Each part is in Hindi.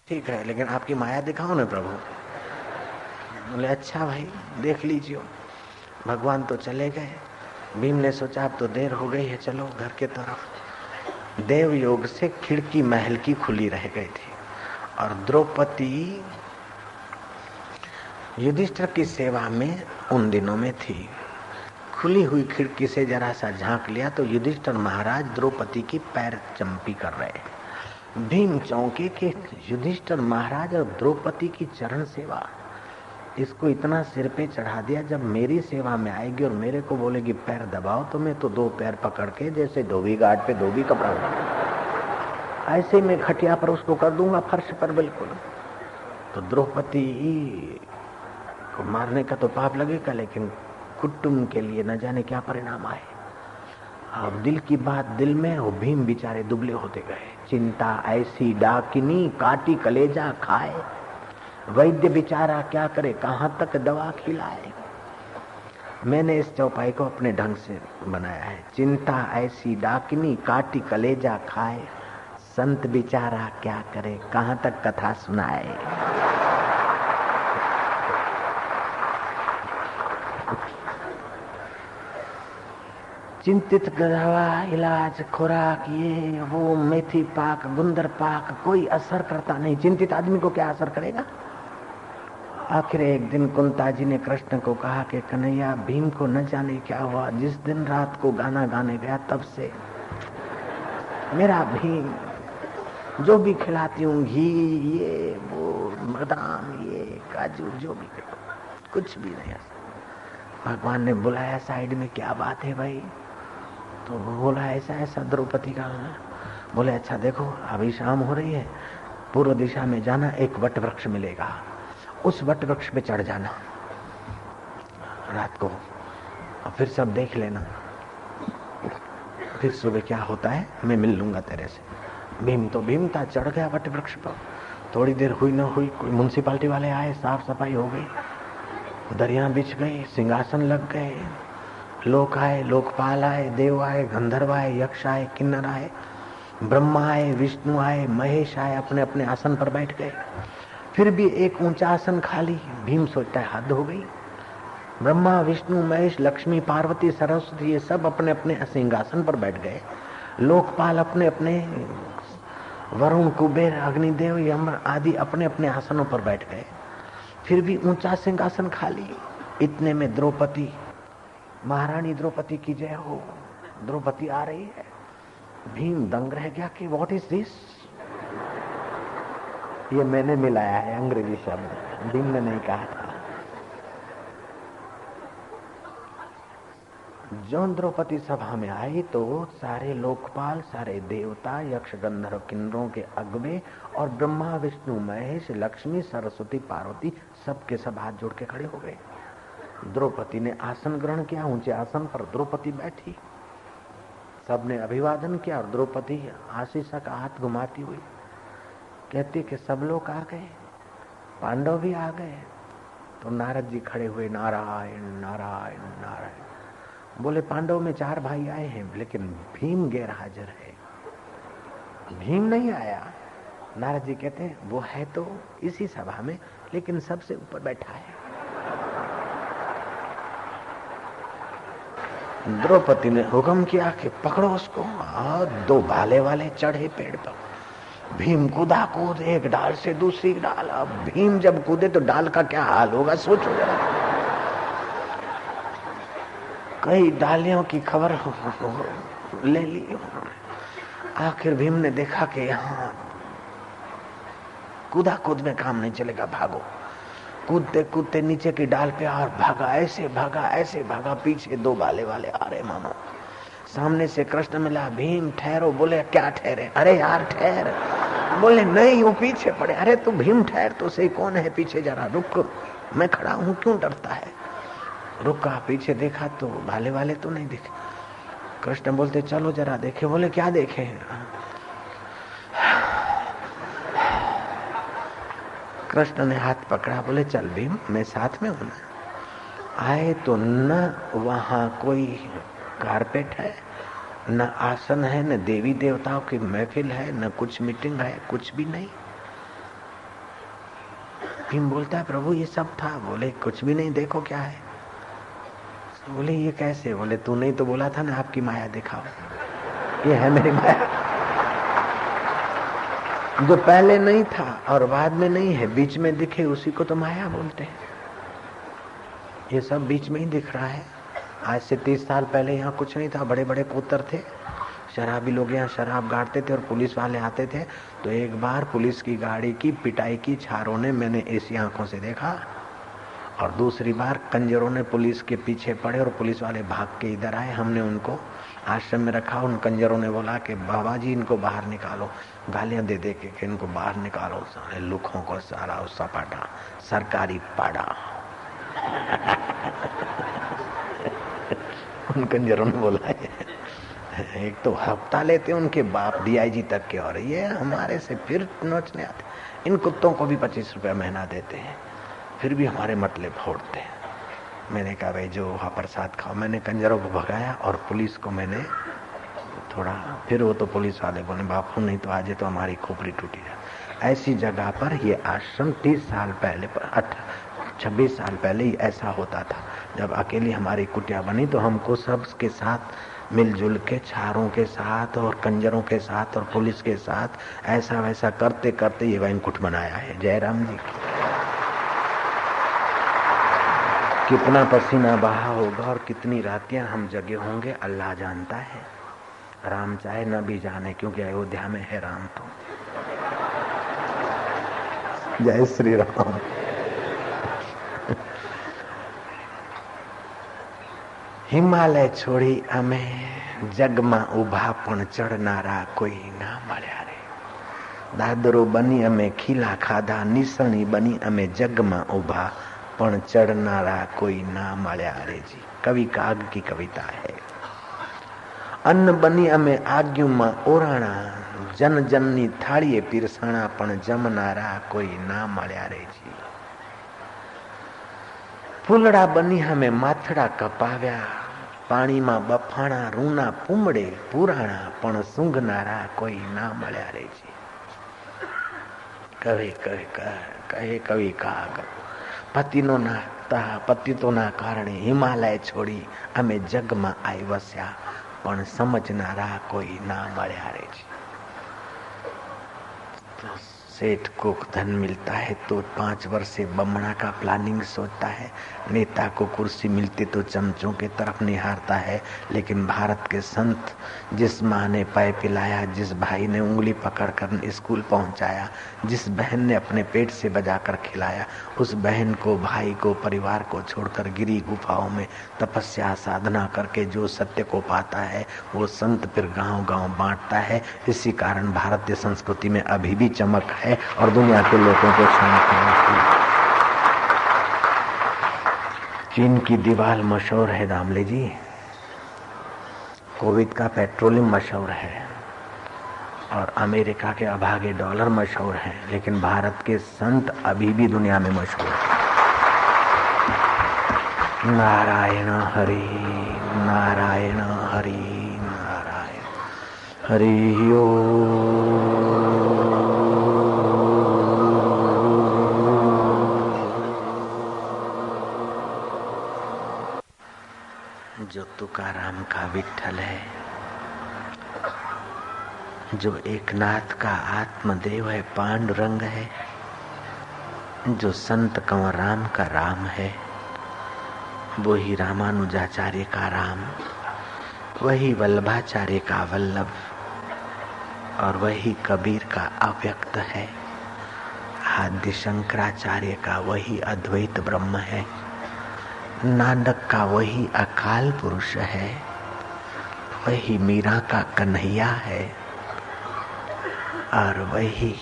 ठीक है, लेकिन आपकी माया दिखाओ ना प्रभु। बोले अच्छा भाई देख लीजिए। भगवान तो चले गए। भीम ने सोचा अब तो देर हो गई है, चलो घर के तरफ। देव योग से खिड़की महल की खुली रह गई थी और द्रौपदी युधिष्ठिर की सेवा में उन दिनों में थी। खुली हुई खिड़की से जरा सा झांक लिया तो युधिष्ठिर महाराज द्रौपदी की पैर चंपी कर रहे। भीम चौंके कि युधिष्ठिर महाराज और द्रौपदी की चरण सेवा, इसको इतना सिर पे चढ़ा दिया। जब मेरी सेवा में आएगी और मेरे को बोलेगी पैर दबाओ, तो मैं तो दो पैर पकड़ के जैसे धोबी घाट पे धोबी कपड़ा ऐसे में खटिया पर उसको कर दूंगा, फर्श पर बिल्कुल। तो द्रौपदी को मारने का तो पाप लगेगा, लेकिन कुटुंब के लिए न जाने क्या परिणाम आए। अब दिल की बात दिल में, वो भीम बेचारे दुबले होते गए। चिंता ऐसी डाकिनी काटी कलेजा खाए, वैद्य बेचारा क्या करे, कहाँ तक दवा खिलाए। मैंने इस चौपाई को अपने ढंग से बनाया है। चिंता ऐसी डाकिनी काटी कलेजा खाए, संत बेचारा क्या करे, कहाँ तक कथा सुनाए। चिंतित दवा इलाज खुराक ये वो मेथी पाक गुंदर पाक कोई असर करता नहीं। चिंतित आदमी को क्या असर करेगा। आखिर एक दिन कुंता जी ने कृष्ण को कहा कि कन्हैया भीम को न जाने क्या हुआ, जिस दिन रात को गाना गाने गया तब से मेरा भीम जो भी खिलाती हूँ घी ये वो बादाम ये काजू जो भी कुछ भी नहीं। भगवान ने बुलाया साइड में, क्या बात है भाई। तो बोला ऐसा ऐसा द्रौपदी का। बोले अच्छा देखो अभी शाम हो रही है, पूर्व दिशा में जाना, एक वट वृक्ष मिलेगा, उस वट वृक्ष पे चढ़ जाना रात को, और फिर सब देख लेना, फिर सुबह क्या होता है मैं मिल लूंगा तेरे से। भीम तो भीम था, चढ़ गया वट वृक्ष पर। थोड़ी देर हुई न हुई कोई म्युनिसिपालिटी वाले आए, साफ सफाई हो गई, दरिया बिछ गई, सिंहासन लग गए, लोक आए, लोकपाल आए, देव आए, गंधर्व आए, यक्ष आए, किन्नर आए, ब्रह्मा आए, विष्णु आए, महेश आए, अपने अपने आसन पर बैठ गए। फिर भी एक ऊंचा आसन खाली। भीम सोचता है हद हो गई। ब्रह्मा विष्णु महेश लक्ष्मी पार्वती सरस्वती ये सब अपने अपने सिंहासन पर बैठ गए। लोकपाल अपने अपने, वरुण कुबेर अग्निदेव यम आदि अपने अपने आसनों पर बैठ गए। फिर भी ऊंचा सिंहासन खाली। इतने में द्रौपदी, महारानी द्रौपदी की जय हो, द्रौपदी आ रही है। भीम दंग रह गया कि व्हाट इज दिस। ये मैंने मिलाया है अंग्रेजी शब्द, भीम ने नहीं कहा था। जो द्रौपदी सभा में आई तो सारे लोकपाल, सारे देवता, यक्ष गंधर्व किन्नरों के अगवे और ब्रह्मा विष्णु महेश लक्ष्मी सरस्वती पार्वती सबके सब हाथ जोड़ के खड़े हो गए। द्रौपदी ने आसन ग्रहण किया, ऊंचे आसन पर द्रौपदी बैठी। सबने अभिवादन किया और द्रौपदी आशीष का हाथ घुमाती हुई कहती कि सब लोग आ गए, पांडव भी आ गए। तो नारद जी खड़े हुए, नारायण नारायण नारायण। बोले पांडव में 4 भाई आए हैं, लेकिन भीम गैर हाजिर है, भीम नहीं आया। नारद जी कहते हैं वो है तो इसी सभा में, लेकिन सबसे ऊपर बैठा है। द्रौपदी ने हुक्म किया कि पकड़ो उसको, और 2 भाले वाले चढ़े पेड़ पर। भीम कूदा कूद एक डाल से दूसरी डाल। अब भीम जब कूदे तो डाल का क्या हाल होगा सोचो जरा। कई डालियों की खबर ले ली। आखिर भीम ने देखा कि यहाँ कूदा कूद में काम नहीं चलेगा, भागो। कूदते कूदते नीचे की डाल पे और भागा, ऐसे भागा, पीछे 2 भाले वाले आ रहे मानो। सामने से कृष्ण मिला, भीम ठहरो। बोले क्या ठहरे, अरे यार ठहर। बोले नहीं वो पीछे पड़े। अरे तू भीम ठहर तो सही, कौन है पीछे, जरा रुक, मैं खड़ा हूं, क्यों डरता है। रुका, पीछे देखा तो भाले वाले तो नहीं दिखे। कृष्ण बोलते चलो जरा देखे। बोले क्या देखे। कृष्ण ने हाथ पकड़ा, बोले चल भीम मैं साथ में हूं ना। आए तो न वहां कोई कारपेट है, न आसन है, न देवी देवताओं की महफिल है, न कुछ मीटिंग है, कुछ भी नहीं। भीम बोलता है प्रभु ये सब था। बोले कुछ भी नहीं, देखो क्या है। बोले ये कैसे? बोले तू नहीं तो बोला था ना आपकी माया दिखाओ, ये है मेरी माया। जो पहले नहीं था और बाद में नहीं है, बीच में दिखे उसी को तो माया बोलते हैं। ये सब बीच में ही दिख रहा है। आज से 30 साल पहले यहाँ कुछ नहीं था, बड़े बड़े कोतर थे, शराबी लोग यहाँ शराब गाड़ते थे और पुलिस वाले आते थे। तो एक बार पुलिस की गाड़ी की पिटाई की छारों ने मैंने ऐसी आंखों से देखा, और दूसरी बार कंजरों ने पुलिस के पीछे पड़े और पुलिस वाले भाग के इधर आए। हमने उनको आश्रम में रखा। उन कंजरों ने बोला कि बाबा जी इनको बाहर निकालो, गालियां दे दे के इनको बाहर निकालो। सारे लुखों को सारा सपाटा सरकारी पाड़ा। उन कंजरों ने बोला एक तो हफ्ता लेते उनके बाप डीआईजी तक के, और ये हमारे से फिर नोचने आते। इन कुत्तों को भी 25 रुपया महीना देते हैं, फिर भी हमारे मतले फोड़ते हैं। मैंने कहा भाई जो वहाँ प्रसाद खाओ। मैंने कंजरों को भगाया और पुलिस को मैंने थोड़ा, फिर वो तो पुलिस वाले बोले बापू नहीं तो आज तो हमारी खोपड़ी टूटी जाए। ऐसी जगह पर ये आश्रम 30 साल पहले, 26 साल पहले ही ऐसा होता था। जब अकेली हमारी कुटिया बनी तो हमको सबके साथ मिलजुल के, छारों के साथ और कंजरों के साथ और पुलिस के साथ ऐसा वैसा करते करते ये वैंकुट बनाया है। जयराम जी कितना पसीना बहा होगा और कितनी रातियां हम जगे होंगे अल्लाह जानता है। राम चाहे न भी जाने, क्योंकि अयोध्या में है राम। तो जय श्री राम। हिमालय छोड़ी अमे जगमा उभा पण चढ़नारा कोई ना मळ्या रे। दादरो बनी अमे खीला खाधा, निसणी बनी अमे जगमा उभा पण चढ़नारा कोई ना मळ्या रे जी। कवि काग की कविता है। अन्न बनी अमे आग्यू मां ओराणा, जन जननी थाळीए पीरसाणा पण जमनारा कोई ना मळ्या रे जी। फूलड़ा बनी हमें माथड़ा कपाव्या, पानी मां बफाणा रूना पुमड़े पुराणा पण सूंघनारा कोई ना मळ्या रे जी। कहे कवि काग પતિતોના કારણે હિમાલય છોડી અમે જગમાં આવી વસ્યા, પણ સમજનારા કોઈ ના મળ્યા રે છે। तो सेठ को धन मिलता है तो 5 वर्ष से बमणा का प्लानिंग सोचता है। नेता को कुर्सी मिलती तो चमचों के तरफ निहारता है। लेकिन भारत के संत, जिस माँ ने पाय पिलाया, जिस भाई ने उंगली पकड़कर स्कूल पहुंचाया, जिस बहन ने अपने पेट से बजाकर खिलाया, उस बहन को, भाई को, परिवार को छोड़कर गिरी गुफाओं में तपस्या साधना करके जो सत्य को पाता है वो संत फिर गांव गांव बांटता है। इसी कारण भारतीय संस्कृति में अभी भी चमक है और दुनिया के लोगों को शांति मिलती है। चीन की दीवार मशहूर है दामले जी, कुवैत का पेट्रोलियम मशहूर है और अमेरिका के अभागे डॉलर मशहूर है, लेकिन भारत के संत अभी भी दुनिया में मशहूर है। नारायण हरि नारायण हरि नारायण हरि ओम। जो तुकाराम का विठ्ठल है, जो एकनाथ का आत्मदेव है, पांडुरंग है, जो संत कंवराम का राम है, वही रामानुजाचार्य का राम, वही वल्लभाचार्य का वल्लभ और वही कबीर का अव्यक्त है। आद्य शंकराचार्य का वही अद्वैत ब्रह्म है। नानक का वही अकाल पुरुष है। वही मीरा का कन्हैया है और वही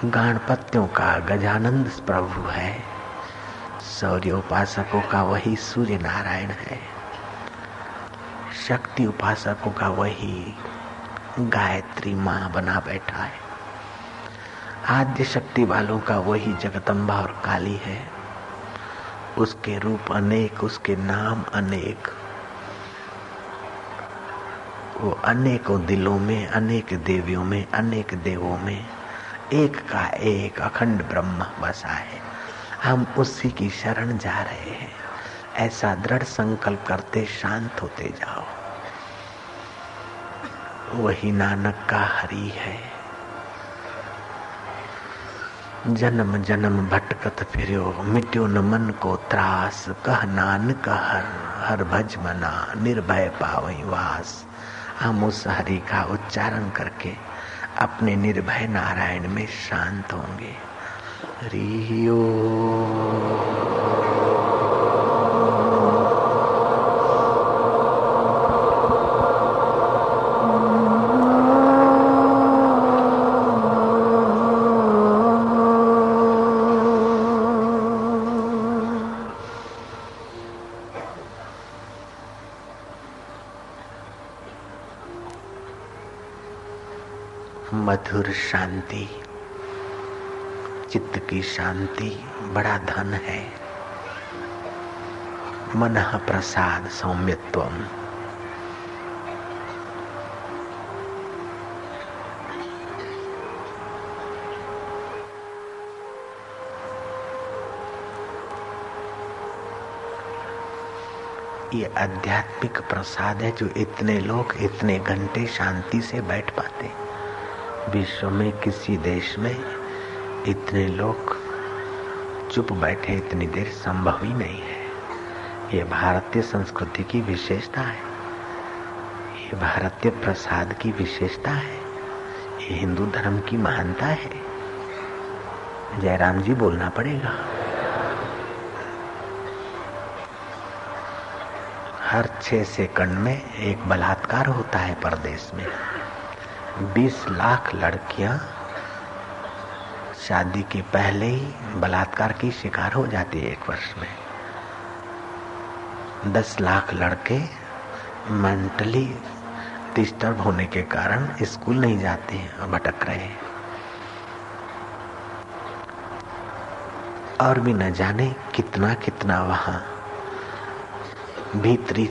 गणपतियों का गजानंद प्रभु है। सूर्य उपासकों का वही सूर्य नारायण है। शक्ति उपासकों का वही गायत्री माँ बना बैठा है। आद्य शक्ति वालों का वही जगदम्बा और काली है। उसके रूप अनेक, उसके नाम अनेक। वो अनेकों दिलों में, अनेक देवियों में, अनेक देवों में एक का एक अखंड ब्रह्म बसा है, हम उसी की शरण जा रहे हैं। ऐसा दृढ़ संकल्प करते शांत होते जाओ। वही नानक का हरि है। जन्म जन्म भटकत फिर्यो, मिट्यो न मन को त्रास। कह नानक हर भज मना, निर्भय पावई वास। हम उस हरि का उच्चारण करके अपने निर्भय नारायण में शांत होंगे। हरिओ मधुर शांति, चित्त की शांति बड़ा धन है। मनः प्रसाद सौम्यत्वम। ये आध्यात्मिक प्रसाद है जो इतने लोग इतने घंटे शांति से बैठ पाते। विश्व में किसी देश में इतने लोग चुप बैठे इतनी देर संभव ही नहीं है। ये भारतीय संस्कृति की विशेषता है, ये भारतीय प्रसाद की विशेषता है, ये हिंदू धर्म की महानता है। जयराम जी बोलना पड़ेगा। हर 6 सेकंड में एक बलात्कार होता है परदेश में। 20 लाख लड़कियां शादी के पहले ही बलात्कार की शिकार हो जाती है 1 वर्ष में। 10 लाख लड़के मेंटली डिस्टर्ब होने के कारण स्कूल नहीं जाते हैं और भटक रहे हैं। और भी न जाने कितना कितना वहां भीतरी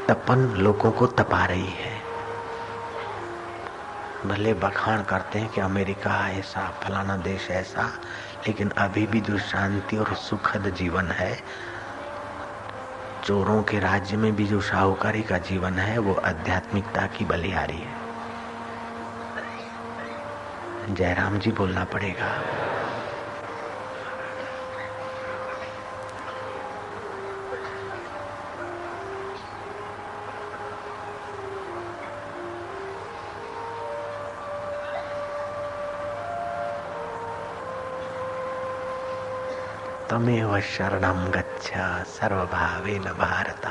तपन लोगों को तपा रही है। भले बखान करते हैं कि अमेरिका ऐसा, फलाना देश ऐसा, लेकिन अभी भी जो शांति और सुखद जीवन है, चोरों के राज्य में भी जो साहूकारी का जीवन है, वो आध्यात्मिकता की बलिहारी है। जयराम जी बोलना पड़ेगा। तमेव शरणं गच्छ सर्वभावेन भारत।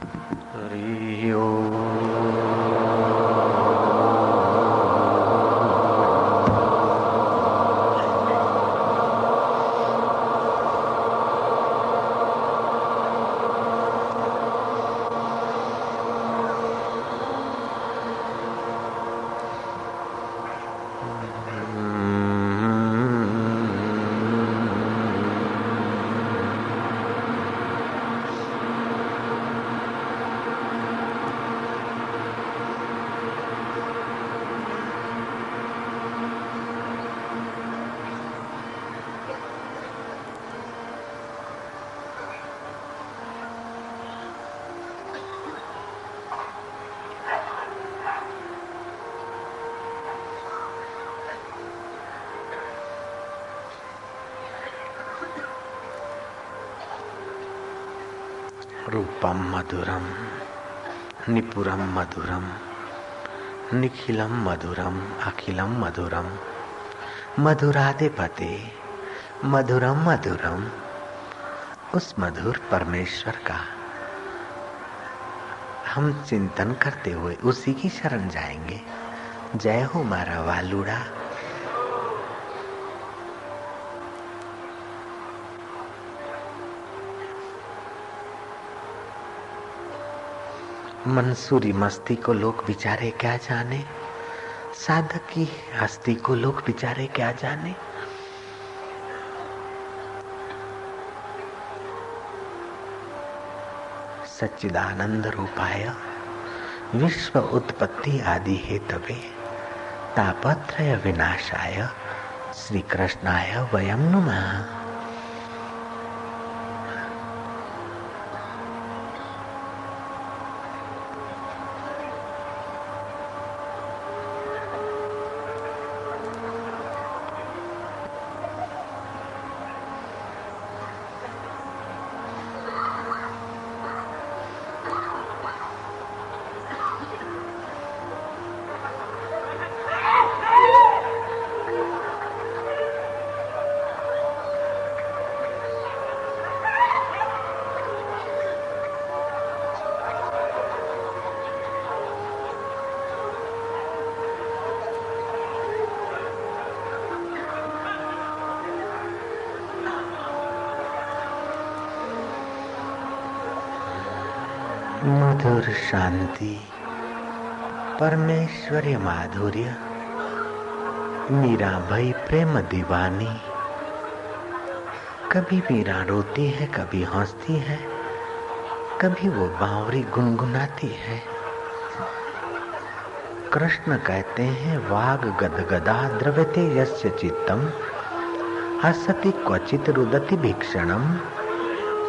हरि ओम। रूपम मधुरम निपुरम मधुरम निखिलम मधुरम अखिलम मधुरम मधुराधिपते मधुरम मधुरम। उस मधुर परमेश्वर का हम चिंतन करते हुए उसी की शरण जाएंगे। जय हो मारा वालुड़ा। मंसूरी मस्ती को लोग बिचारे क्या जाने, साधक की हस्ती को लोग बिचारे क्या जाने। सच्चिदानंद रूपाय विश्व उत्पत्ति आदि हेतवे तापत्रय विनाशाय श्री कृष्णाय वयं नुमः। मधुर शांति परमेश्वरी माधुर्य मीरा भई प्रेम दीवानी। कभी मीरा रोती है, कभी हंसती है, कभी वो बावरी गुनगुनाती है। कृष्ण कहते हैं वाग गदगदा द्रवते यस्य चित्तम हसति क्वचित रुदति भीक्षणम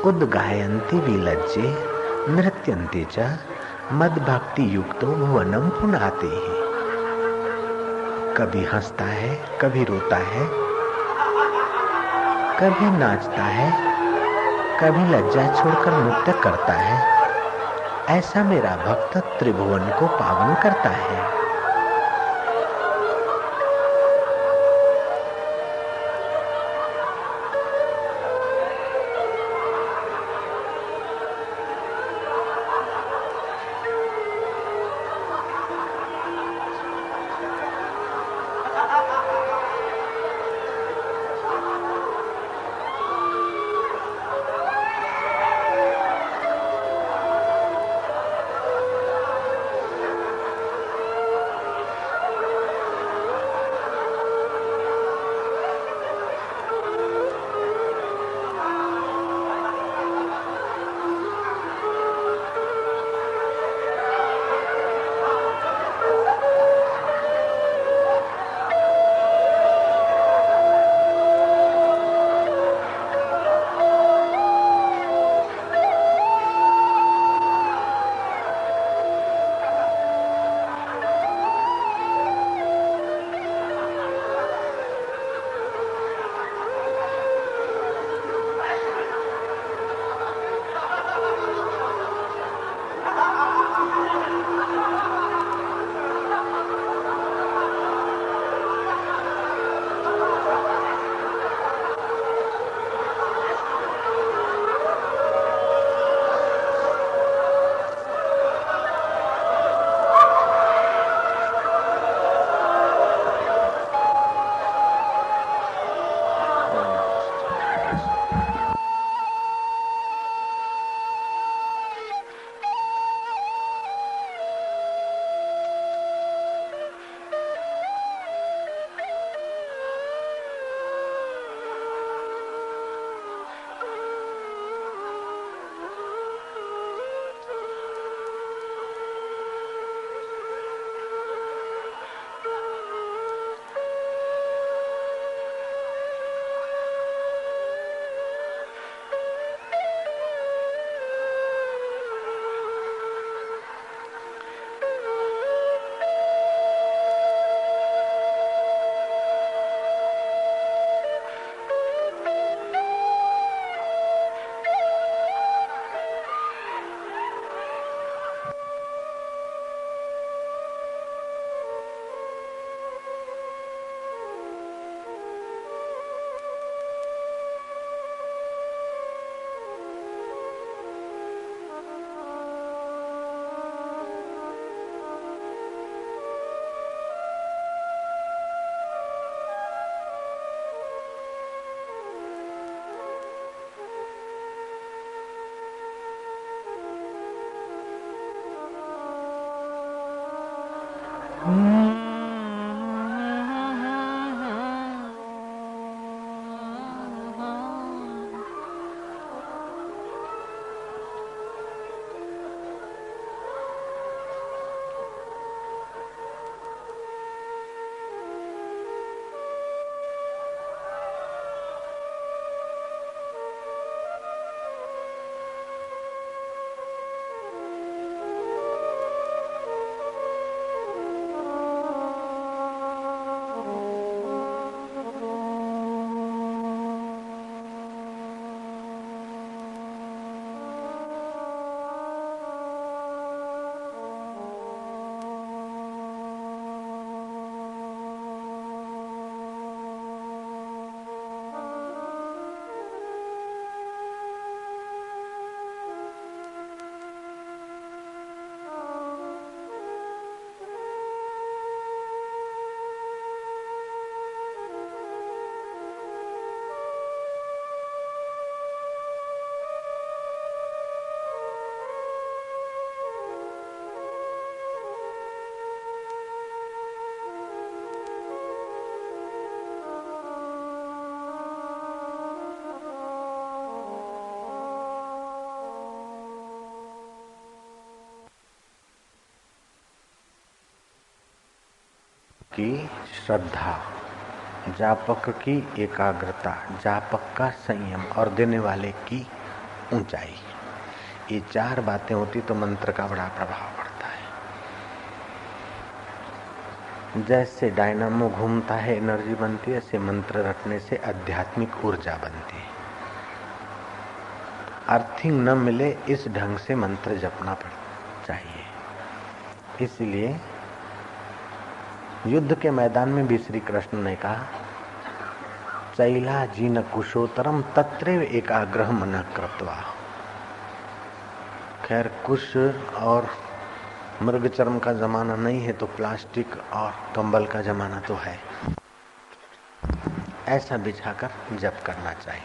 उद्गायन्ति विलज्जे नृत्यन्ति च मद भक्ति युक्तो भुवनम पुनाते हैं। कभी हंसता है, कभी रोता है, कभी नाचता है, कभी लज्जा छोड़कर नृत्य करता है। ऐसा मेरा भक्त त्रिभुवन को पावन करता है। की श्रद्धा, जापक की एकाग्रता, जापक का संयम और देने वाले की ऊंचाई, ये चार बातें होती तो मंत्र का बड़ा प्रभाव पड़ता है। जैसे डायनामो घूमता है एनर्जी बनती है, ऐसे मंत्र रटने से आध्यात्मिक ऊर्जा बनती है। अर्थिंग न मिले इस ढंग से मंत्र जपना चाहिए। इसलिए युद्ध के मैदान में भी श्री कृष्ण ने कहा, चैला जीन कुशोत्तरम तत्रैव एकाग्रह मन कृत्वा। खैर कुश और मृग चर्म का जमाना नहीं है तो प्लास्टिक और कंबल का जमाना तो है। ऐसा बिछाकर जप करना चाहिए,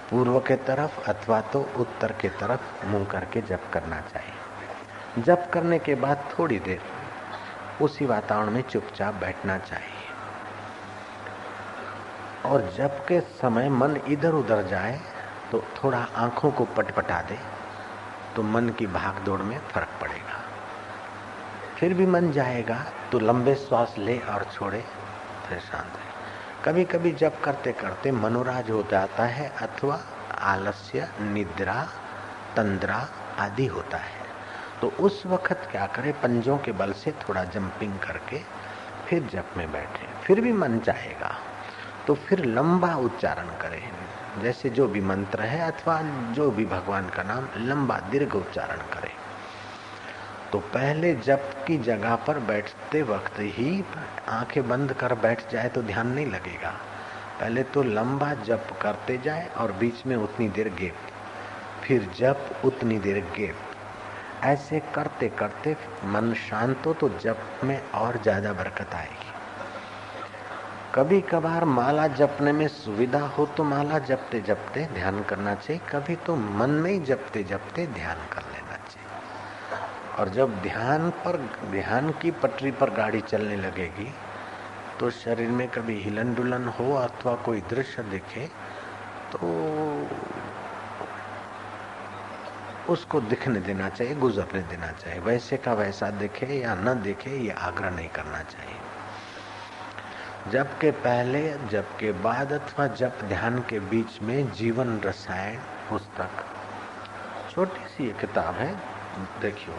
पूर्व के तरफ अथवा तो उत्तर के तरफ मुंह करके जप करना चाहिए। जप करने के बाद थोड़ी देर उसी वातावरण में चुपचाप बैठना चाहिए और जप के समय मन इधर उधर जाए तो थोड़ा आंखों को पटपटा दे तो मन की भाग दौड़ में फर्क पड़ेगा। फिर भी मन जाएगा तो लंबे श्वास ले और छोड़े, फिर शांत रहे। कभी कभी जप करते करते मनोराज हो जाता है अथवा आलस्य, निद्रा, तंद्रा आदि होता है, तो उस वक्त क्या करें, पंजों के बल से थोड़ा जंपिंग करके फिर जप में बैठे। फिर भी मन चाहेगा तो फिर लंबा उच्चारण करें, जैसे जो भी मंत्र है अथवा जो भी भगवान का नाम लंबा दीर्घ उच्चारण करें। तो पहले जप की जगह पर बैठते वक्त ही आंखें बंद कर बैठ जाए तो ध्यान नहीं लगेगा। पहले तो लंबा जप करते जाए और बीच में उतनी देर गैप, फिर जप उतनी देर गैप, ऐसे करते करते मन शांत हो तो जप में और ज्यादा बरकत आएगी। कभी कभार माला जपने में सुविधा हो तो माला जपते जपते ध्यान करना चाहिए, कभी तो मन में ही जपते जपते ध्यान कर लेना चाहिए। और जब ध्यान की पटरी पर गाड़ी चलने लगेगी तो शरीर में कभी हिलन डुलन हो अथवा कोई दृश्य दिखे तो उसको दिखने देना चाहिए, गुजरने देना चाहिए। वैसे का वैसा दिखे या न दिखे ये आग्रह नहीं करना चाहिए। जप के पहले, जप के बाद अथवा जप ध्यान के बीच में जीवन रसायन पुस्तक, छोटी सी ये किताब है, देखिए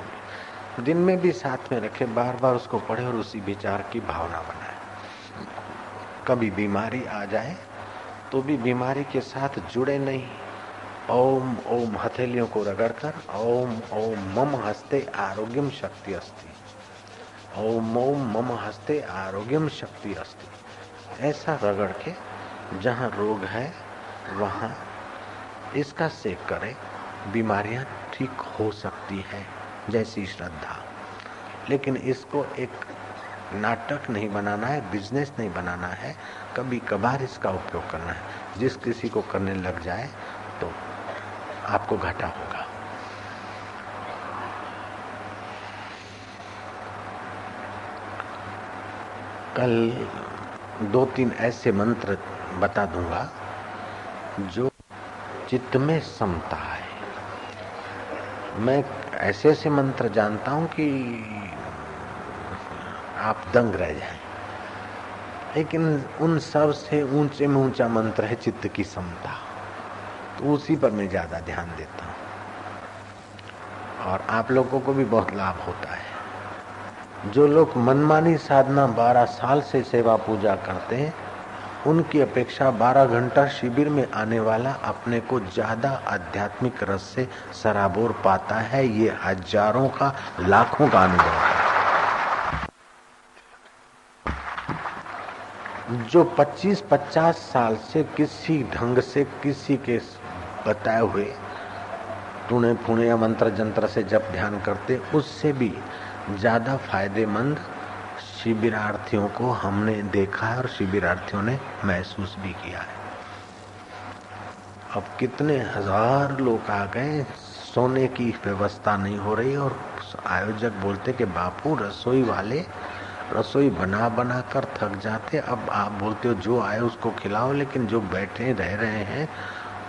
दिन में भी साथ में रखे, बार बार उसको पढ़े और उसी विचार की भावना बनाए। कभी बीमारी आ जाए तो भी बीमारी के साथ जुड़े नहीं, ओम ओम हथेलियों को रगड़कर ओम ओम मम हस्ते आरोग्यम शक्ति अस्ति, ओम ओम मम हस्ते आरोग्यम शक्ति अस्ति, ऐसा रगड़ के जहाँ रोग है वहाँ इसका सेक करे, बीमारियां ठीक हो सकती है जैसी श्रद्धा। लेकिन इसको एक नाटक नहीं बनाना है, बिजनेस नहीं बनाना है, कभी कभार इसका उपयोग करना है। जिस किसी को करने लग जाए तो आपको घाटा होगा। कल 2-3 ऐसे मंत्र बता दूंगा जो चित्त में समता है। मैं ऐसे ऐसे मंत्र जानता हूं कि आप दंग रह जाएं, लेकिन उन सब से ऊंचे में ऊंचा मंत्र है चित्त की समता, तो उसी पर मैं ज्यादा ध्यान देता हूं और आप लोगों को भी बहुत लाभ होता है। जो लोग मनमानी साधना 12 साल से सेवा पूजा करते हैं, उनकी अपेक्षा 12 घंटा शिविर में आने वाला अपने को ज्यादा आध्यात्मिक रस से सराबोर पाता है। ये हजारों का, लाखों का अनुभव है। जो 25-50 साल से किसी ढंग से किसी के बताए हुए टूणे फूणे या मंत्र जंत्र से जब ध्यान करते, उससे भी ज्यादा फायदेमंद शिविरार्थियों को हमने देखा है और शिविरार्थियों ने महसूस भी किया है। अब कितने हजार लोग आ गए, सोने की व्यवस्था नहीं हो रही और आयोजक बोलते कि बापू रसोई वाले रसोई बना बना कर थक जाते, अब आप बोलते हो जो आए उसको खिलाओ, लेकिन जो बैठे रह रहे हैं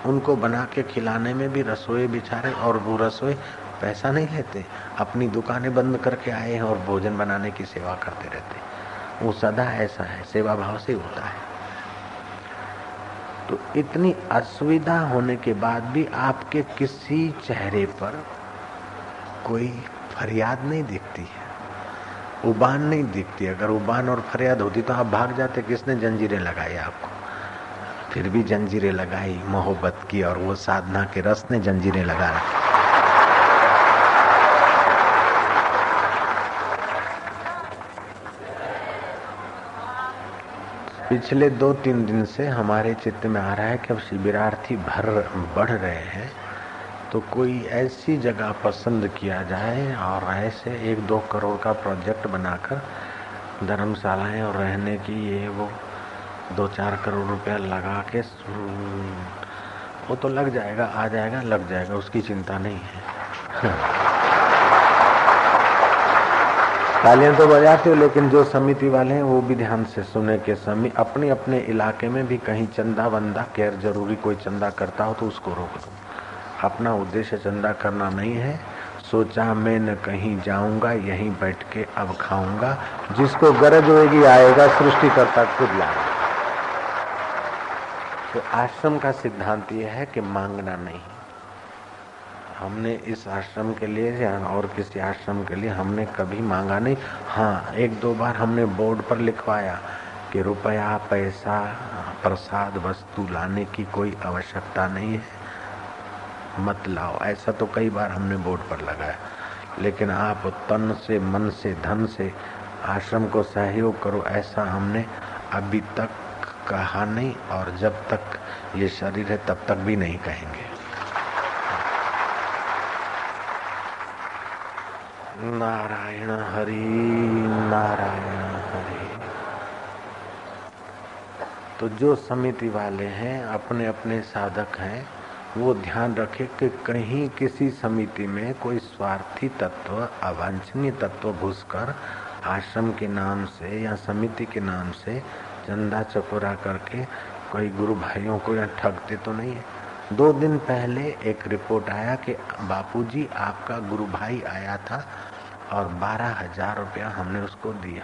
उनको बना के खिलाने में भी रसोई बेचारे, और वो रसोई पैसा नहीं लेते, अपनी दुकानें बंद करके आए हैं और भोजन बनाने की सेवा करते रहते। वो सदा ऐसा है, सेवा भाव से होता है। तो इतनी असुविधा होने के बाद भी आपके किसी चेहरे पर कोई फरियाद नहीं दिखती है, उबान नहीं दिखती। अगर उबान और फरियाद होती तो आप भाग जाते, किसने जंजीरें लगाई आपको? फिर भी जंजीरें लगाई मोहब्बत की, और वो साधना के रस ने जंजीरें लगा रखी। पिछले 2-3 दिन से हमारे चित्त में आ रहा है कि अब शिविरार्थी बढ़ रहे हैं, तो कोई ऐसी जगह पसंद किया जाए और ऐसे 1-2 करोड़ का प्रोजेक्ट बनाकर धर्मशालाएं और रहने की ये वो 2-4 करोड़ रुपया लगा के, वो तो लग जाएगा, आ जाएगा, लग जाएगा, उसकी चिंता नहीं है। तालियां तो बजाते हो, लेकिन जो समिति वाले हैं वो भी ध्यान से सुने कि अपने अपने इलाके में भी कहीं चंदा वंदा गैर जरूरी कोई चंदा करता हो तो उसको रोक दो। अपना उद्देश्य चंदा करना नहीं है। सोचा मैं न कहीं जाऊंगा, यहीं बैठ के अब खाऊंगा, जिसको गरज होगी आएगा, सृष्टिकर्ता खुद लाएगा। तो आश्रम का सिद्धांत यह है कि मांगना नहीं। हमने इस आश्रम के लिए या और किसी आश्रम के लिए हमने कभी मांगा नहीं। हाँ, 1-2 बार हमने बोर्ड पर लिखवाया कि रुपया, पैसा, प्रसाद, वस्तु लाने की कोई आवश्यकता नहीं है, मत लाओ। ऐसा तो कई बार हमने बोर्ड पर लगाया, लेकिन आप तन से, मन से, धन से आश्रम को सहयोग करो, ऐसा हमने अभी तक कहा नहीं, और जब तक ये शरीर है तब तक भी नहीं कहेंगे। नारायण हरि, नारायण हरि। तो जो समिति वाले हैं, अपने अपने साधक हैं, वो ध्यान रखे कि कहीं किसी समिति में कोई स्वार्थी तत्व, अवांछनीय तत्व घुसकर आश्रम के नाम से या समिति के नाम से चंदा चकोरा करके कोई गुरु भाइयों को या ठगते तो नहीं है। 2 दिन पहले एक रिपोर्ट आया कि बापूजी आपका गुरु भाई आया था और 12,000 रुपया हमने उसको दिया।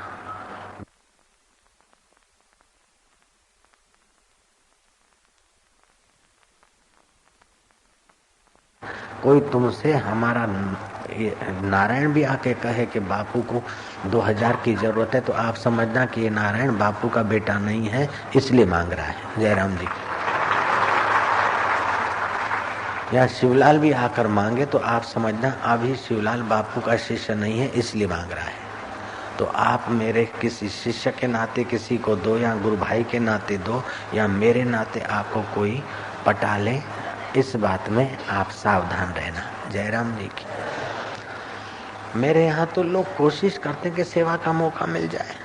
कोई तुमसे हमारा नारायण भी आके कहे कि बापू को 2,000 की जरूरत है, तो आप समझना कि ये नारायण बापू का बेटा नहीं है, इसलिए मांग रहा है। जयराम जी या शिवलाल भी आकर मांगे तो आप समझना अभी शिवलाल बापू का शिष्य नहीं है, इसलिए मांग रहा है। तो आप मेरे किसी शिष्य के नाते किसी को दो, या गुरु भाई के नाते दो, या मेरे नाते आपको कोई पटा ले, इस बात में आप सावधान रहना। जयराम जी की मेरे यहाँ तो लोग कोशिश करते कि सेवा का मौका मिल जाए,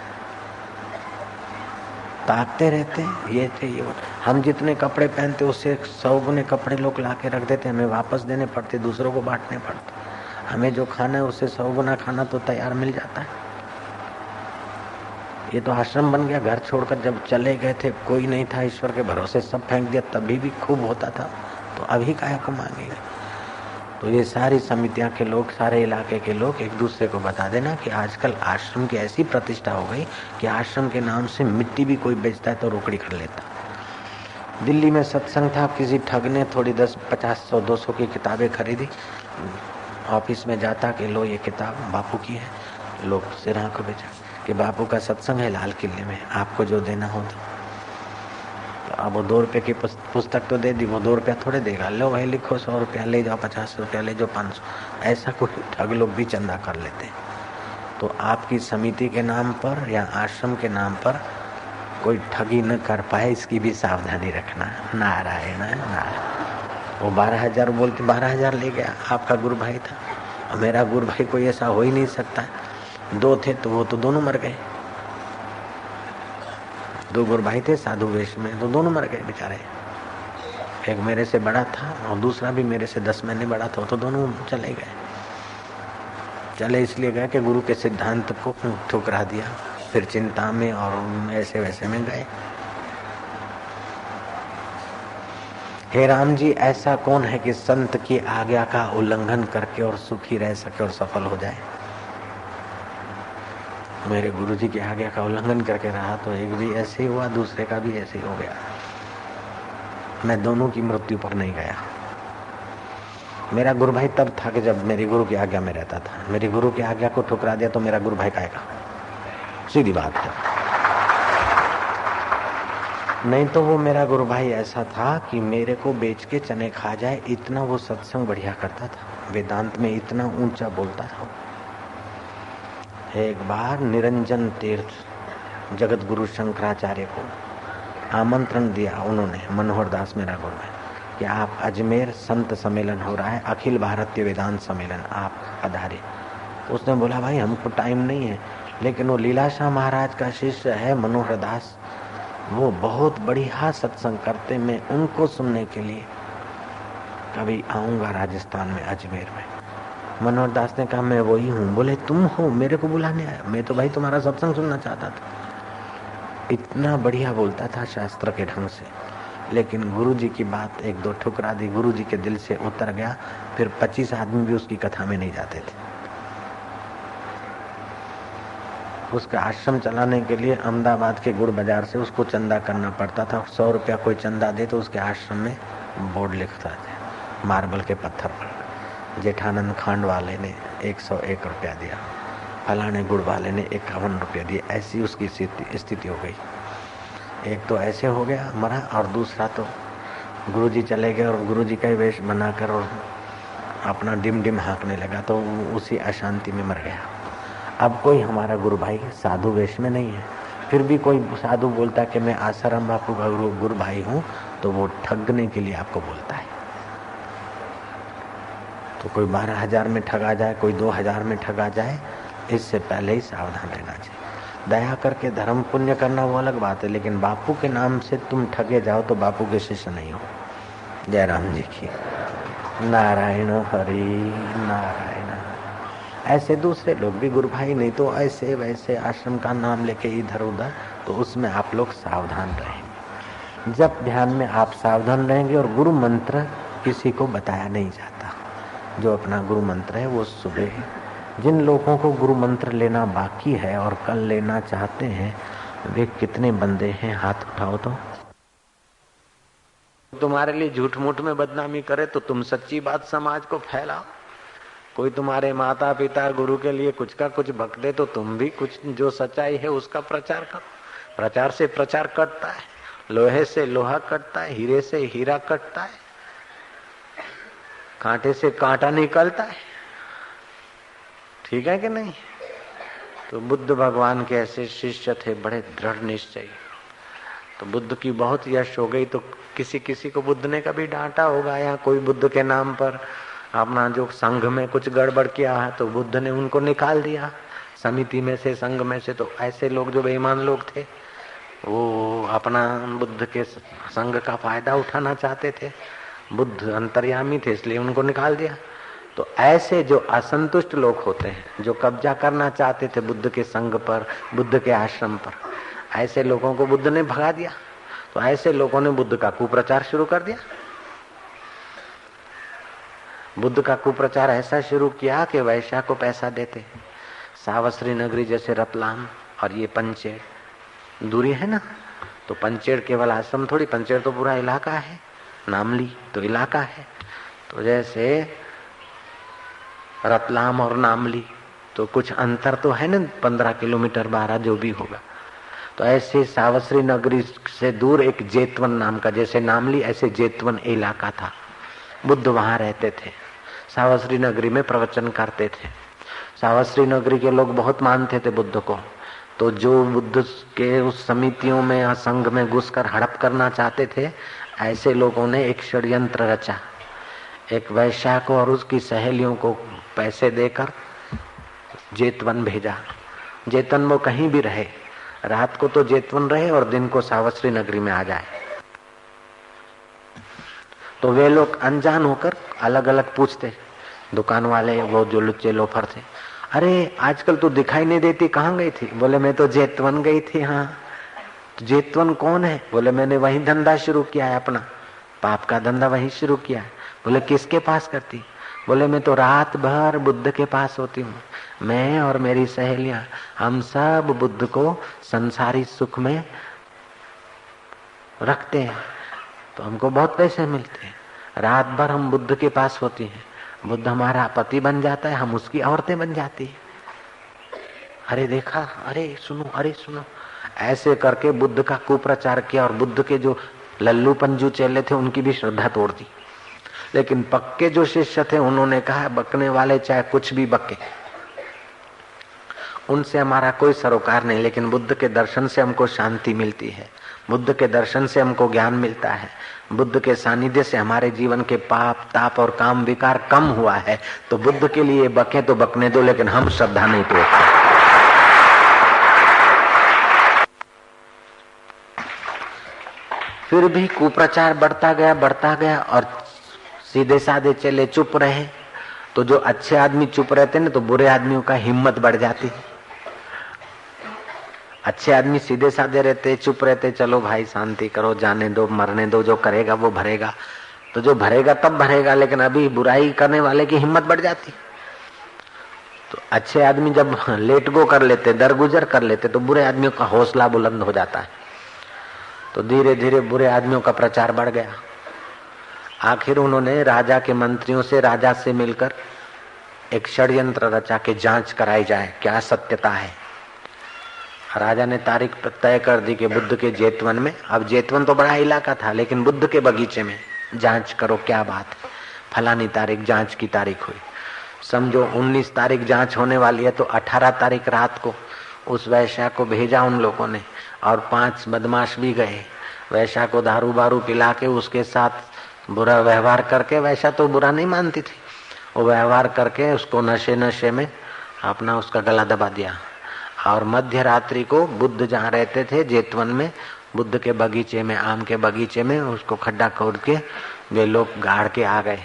ताकते रहते हैं, ये थे ये। हम जितने कपड़े पहनते उससे 100 गुने कपड़े लोग ला के रख देते, हमें वापस देने पड़ते, दूसरों को बांटने पड़ते। हमें जो खाना है उससे 100 गुना खाना तो तैयार मिल जाता है। ये तो आश्रम बन गया। घर छोड़कर जब चले गए थे कोई नहीं था, ईश्वर के भरोसे सब फेंक दिया, तभी भी खूब होता था, तो अभी काहे को मांगेगा। तो ये सारी समितियां के लोग, सारे इलाके के लोग एक दूसरे को बता देना कि आजकल आश्रम की ऐसी प्रतिष्ठा हो गई कि आश्रम के नाम से मिट्टी भी कोई बेचता है तो रोकड़ी कर लेता। दिल्ली में सत्संग था, किसी ठग ने थोड़ी 10, 50, 100, 200 की किताबें खरीदी, ऑफिस में जाता कि लो ये किताब बापू की है, लोग सिरा को बेचा कि बापू का सत्संग है लाल किले में, आपको जो देना हो तो। अब वो 2 रुपए की पुस्तक तो दे दी, वो 2 रुपया थोड़े देगा। लो भाई लिखो 100 रुपया, ले जाओ 50 रुपया, ले जाओ 500। ऐसा कोई ठग लोग भी चंदा कर लेते हैं। तो आपकी समिति के नाम पर या आश्रम के नाम पर कोई ठगी न कर पाए, इसकी भी सावधानी रखना। नारायण नारायण। वो 12,000 बोलते, 12,000 ले गया, आपका गुरु भाई था। और मेरा गुरु भाई कोई ऐसा हो ही नहीं सकता। 2 थे तो वो तो दोनों मर गए। 2 गुरु भाई थे साधु वेश में, तो दोनों मर गए बेचारे। एक मेरे से बड़ा था और दूसरा भी मेरे से 10 महीने बड़ा था, तो दोनों चले गए। चले इसलिए गए कि गुरु के सिद्धांत को ठुकरा दिया, फिर चिंता में और ऐसे वैसे में गए। हे राम जी, ऐसा कौन है कि संत की आज्ञा का उल्लंघन करके और सुखी रह सके और सफल हो जाए? मेरे गुरुजी की आज्ञा का उल्लंघन करके रहा तो एक भी ऐसे ही हुआ, दूसरे का भी ऐसे ही हो गया। मैं दोनों की मृत्यु पर नहीं गया। मेरा गुरु भाई तब था कि जब मेरी गुरु की आज्ञा में रहता था। मेरी गुरु की आज्ञा को ठुकरा दिया तो मेरा गुरु भाई काएगा, सीधी बात है। नहीं तो वो मेरा गुरु भाई ऐसा था कि मेरे को बेच के चने खा जाए, इतना वो सत्संग बढ़िया करता था, वेदांत में इतना ऊंचा बोलता था। एक बार निरंजन तीर्थ जगत गुरु शंकराचार्य को आमंत्रण दिया उन्होंने, मनोहर दास मेरा गुरु है, कि आप अजमेर संत सम्मेलन हो रहा है, अखिल भारतीय वेदांत सम्मेलन, आप पधारे। उसने बोला भाई हमको टाइम नहीं है, लेकिन वो लीलाशाह महाराज का शिष्य है मनोहर दास, वो बहुत बढ़िया सत्संग करते, मैं उनको सुनने के लिए कभी आऊंगा राजस्थान में, अजमेर में। मनोहर दास ने कहा मैं वही हूँ। बोले तुम हो, मेरे को बुलाने आया? मैं तो भाई तुम्हारा सत्संग सुनना चाहता था। इतना बढ़िया बोलता था शास्त्र के ढंग से, लेकिन गुरुजी की बात एक दो ठुकरा दी, गुरुजी के दिल से उतर गया। फिर 25 आदमी भी उसकी कथा में नहीं जाते थे। उसका आश्रम चलाने के लिए अहमदाबाद के गुड़ बाजार से उसको चंदा करना पड़ता था। 100 रुपया कोई चंदा दे तो उसके आश्रम में बोर्ड लिखता था मार्बल के पत्थर पर, जेठानंद खांड वाले ने 101 रुपया दिया, फलाने गुड़ वाले ने 51 रुपया दिए। ऐसी उसकी स्थिति हो गई। एक तो ऐसे हो गया मरा, और दूसरा तो गुरुजी चले गए और गुरुजी का ही वेश बनाकर और अपना डिम डिम हाँकने लगा, तो उसी अशांति में मर गया। अब कोई हमारा गुरु भाई साधु वेश में नहीं है, फिर भी कोई साधु बोलता कि मैं आसाराम बापू का गुरु भाई हूँ, तो वो ठगने के लिए आपको बोलता है। तो कोई 12,000 में ठगा जाए, कोई 2,000 में ठगा जाए, इससे पहले ही सावधान रहना चाहिए। दया करके धर्म पुण्य करना वो अलग बात है, लेकिन बापू के नाम से तुम ठगे जाओ तो बापू के शिष्य नहीं हो। जय राम जी की। नारायण हरि नारायण। ऐसे दूसरे लोग भी गुरु भाई, नहीं तो ऐसे वैसे आश्रम का नाम लेके इधर उधर, तो उसमें आप लोग सावधान रहें। जब ध्यान में आप सावधान रहेंगे, और गुरु मंत्र किसी को बताया नहीं जाता, जो अपना गुरु मंत्र है वो सुबह। जिन लोगों को गुरु मंत्र लेना बाकी है और कल लेना चाहते हैं, वे कितने बंदे हैं? हाथ उठाओ तो। तुम्हारे लिए झूठ मूठ में बदनामी करे तो तुम सच्ची बात समाज को फैलाओ। कोई तुम्हारे माता पिता गुरु के लिए कुछ का कुछ बक दे तो तुम भी कुछ जो सच्चाई है उसका प्रचार करो। प्रचार से प्रचार कटता है, लोहे से लोहा कटता है, हीरे से हीरा कटता है, कांटे से कांटा निकलता है। ठीक है कि नहीं? तो बुद्ध भगवान के ऐसे शिष्य थे, बड़े दृढ़ निश्चय। तो बुद्ध की बहुत यश हो गई, तो किसी किसी को बुद्ध ने कभी डांटा होगा, या कोई बुद्ध के नाम पर अपना जो संघ में कुछ गड़बड़ किया है तो बुद्ध ने उनको निकाल दिया समिति में से, संघ में से। तो ऐसे लोग जो बेईमान लोग थे, वो अपना बुद्ध के संघ का फायदा उठाना चाहते थे। बुद्ध अंतर्यामी थे, इसलिए उनको निकाल दिया। तो ऐसे जो असंतुष्ट लोग होते हैं, जो कब्जा करना चाहते थे बुद्ध के संघ पर, बुद्ध के आश्रम पर, ऐसे लोगों को बुद्ध ने भगा दिया। तो ऐसे लोगों ने बुद्ध का कुप्रचार शुरू कर दिया। बुद्ध का कुप्रचार ऐसा शुरू किया कि वैश्या को पैसा देते। सावश्री नगरी जैसे रतलाम और ये पंचेड़ दूरी है ना, तो पंचेड़ केवल आश्रम थोड़ी, पंचेड़ तो पूरा इलाका है, नामली तो इलाका है। तो जैसे रतलाम और नामली तो कुछ अंतर तो है ना, 15 किलोमीटर 12 जो भी होगा। तो ऐसे सावश्री नगरी से दूर एक जेतवन नाम का, जैसे नामली ऐसे जेतवन इलाका था। बुद्ध वहां रहते थे, सावश्री नगरी में प्रवचन करते थे। सावश्री नगरी के लोग बहुत मानते थे बुद्ध को। तो जो बुद्ध के उस समितियों में या संघ में घुसकर हड़प करना चाहते थे, ऐसे लोगों ने एक षड्यंत्र रचा। एक वैश्या को और उसकी सहेलियों को पैसे देकर जेतवन भेजा। जेतवन वो कहीं भी रहे, रात को तो जेतवन रहे और दिन को सावश्री नगरी में आ जाए। तो वे लोग अनजान होकर अलग अलग पूछते, दुकान वाले वो जो लुच्चे लोफर थे, अरे आजकल तो दिखाई नहीं देती, कहाँ गई थी? बोले मैं तो जेतवन गई थी। हाँ, तो जेतवन कौन है? बोले मैंने वही धंधा शुरू किया है, अपना पाप का धंधा वही शुरू किया है। बोले किसके पास करती? बोले मैं तो रात भर बुद्ध के पास होती हूँ, मैं और मेरी सहेलियां, हम सब बुद्ध को संसारी सुख में रखते हैं, तो हमको बहुत पैसे मिलते हैं। रात भर हम बुद्ध के पास होती हैं, बुद्ध हमारा पति बन जाता है, हम उसकी औरतें बन जाती है। अरे देखा, अरे सुनो, अरे सुनो, ऐसे करके बुद्ध का कुप्रचार किया और बुद्ध के जो लल्लू पंजू चेले थे उनकी भी श्रद्धा तोड़ दी। लेकिन पक्के जो शिष्य थे उन्होंने कहा बकने वाले चाहे कुछ भी बके, उनसे हमारा कोई सरोकार नहीं, लेकिन बुद्ध के दर्शन से हमको शांति मिलती है, बुद्ध के दर्शन से हमको ज्ञान मिलता है, बुद्ध के सानिध्य से हमारे जीवन के पाप ताप और काम विकार कम हुआ है। तो बुद्ध के लिए बके तो बकने दो, लेकिन हम श्रद्धा नहीं तोड़ते। फिर भी कुप्रचार बढ़ता गया और सीधे साधे चले चुप रहे। तो जो अच्छे आदमी चुप रहते ना, तो बुरे आदमियों का हिम्मत बढ़ जाती। अच्छे आदमी सीधे साधे रहते, चुप रहते, चलो भाई शांति करो, जाने दो, मरने दो, जो करेगा वो भरेगा। तो जो भरेगा तब भरेगा, लेकिन अभी बुराई करने वाले की हिम्मत बढ़ जाती। तो अच्छे आदमी जब लेट गो कर लेते, दरगुजर कर लेते, तो बुरे आदमियों का हौसला बुलंद हो जाता है। तो धीरे धीरे बुरे आदमियों का प्रचार बढ़ गया। आखिर उन्होंने राजा के मंत्रियों से, राजा से मिलकर एक षड्यंत्र रचा के जांच कराई जाए क्या सत्यता है। राजा ने तारीख तय कर दी कि बुद्ध के जेतवन में, अब जेतवन तो बड़ा इलाका था, लेकिन बुद्ध के बगीचे में जांच करो क्या बात है। फलानी तारीख जांच की तारीख हुई। समझो 19 तारीख जांच होने वाली है, तो 18 तारीख रात को उस वैश्या को भेजा उन लोगों ने, और 5 बदमाश भी गए। वैश्या को दारू बारू पिला के उसके साथ बुरा व्यवहार करके, वैश्या तो बुरा नहीं मानती थी, वो व्यवहार करके उसको नशे नशे में अपना उसका गला दबा दिया। और मध्य रात्रि को बुद्ध जहाँ रहते थे जेतवन में, बुद्ध के बगीचे में, आम के बगीचे में, उसको खड्डा खोद के वे लोग गाड़ के आ गए।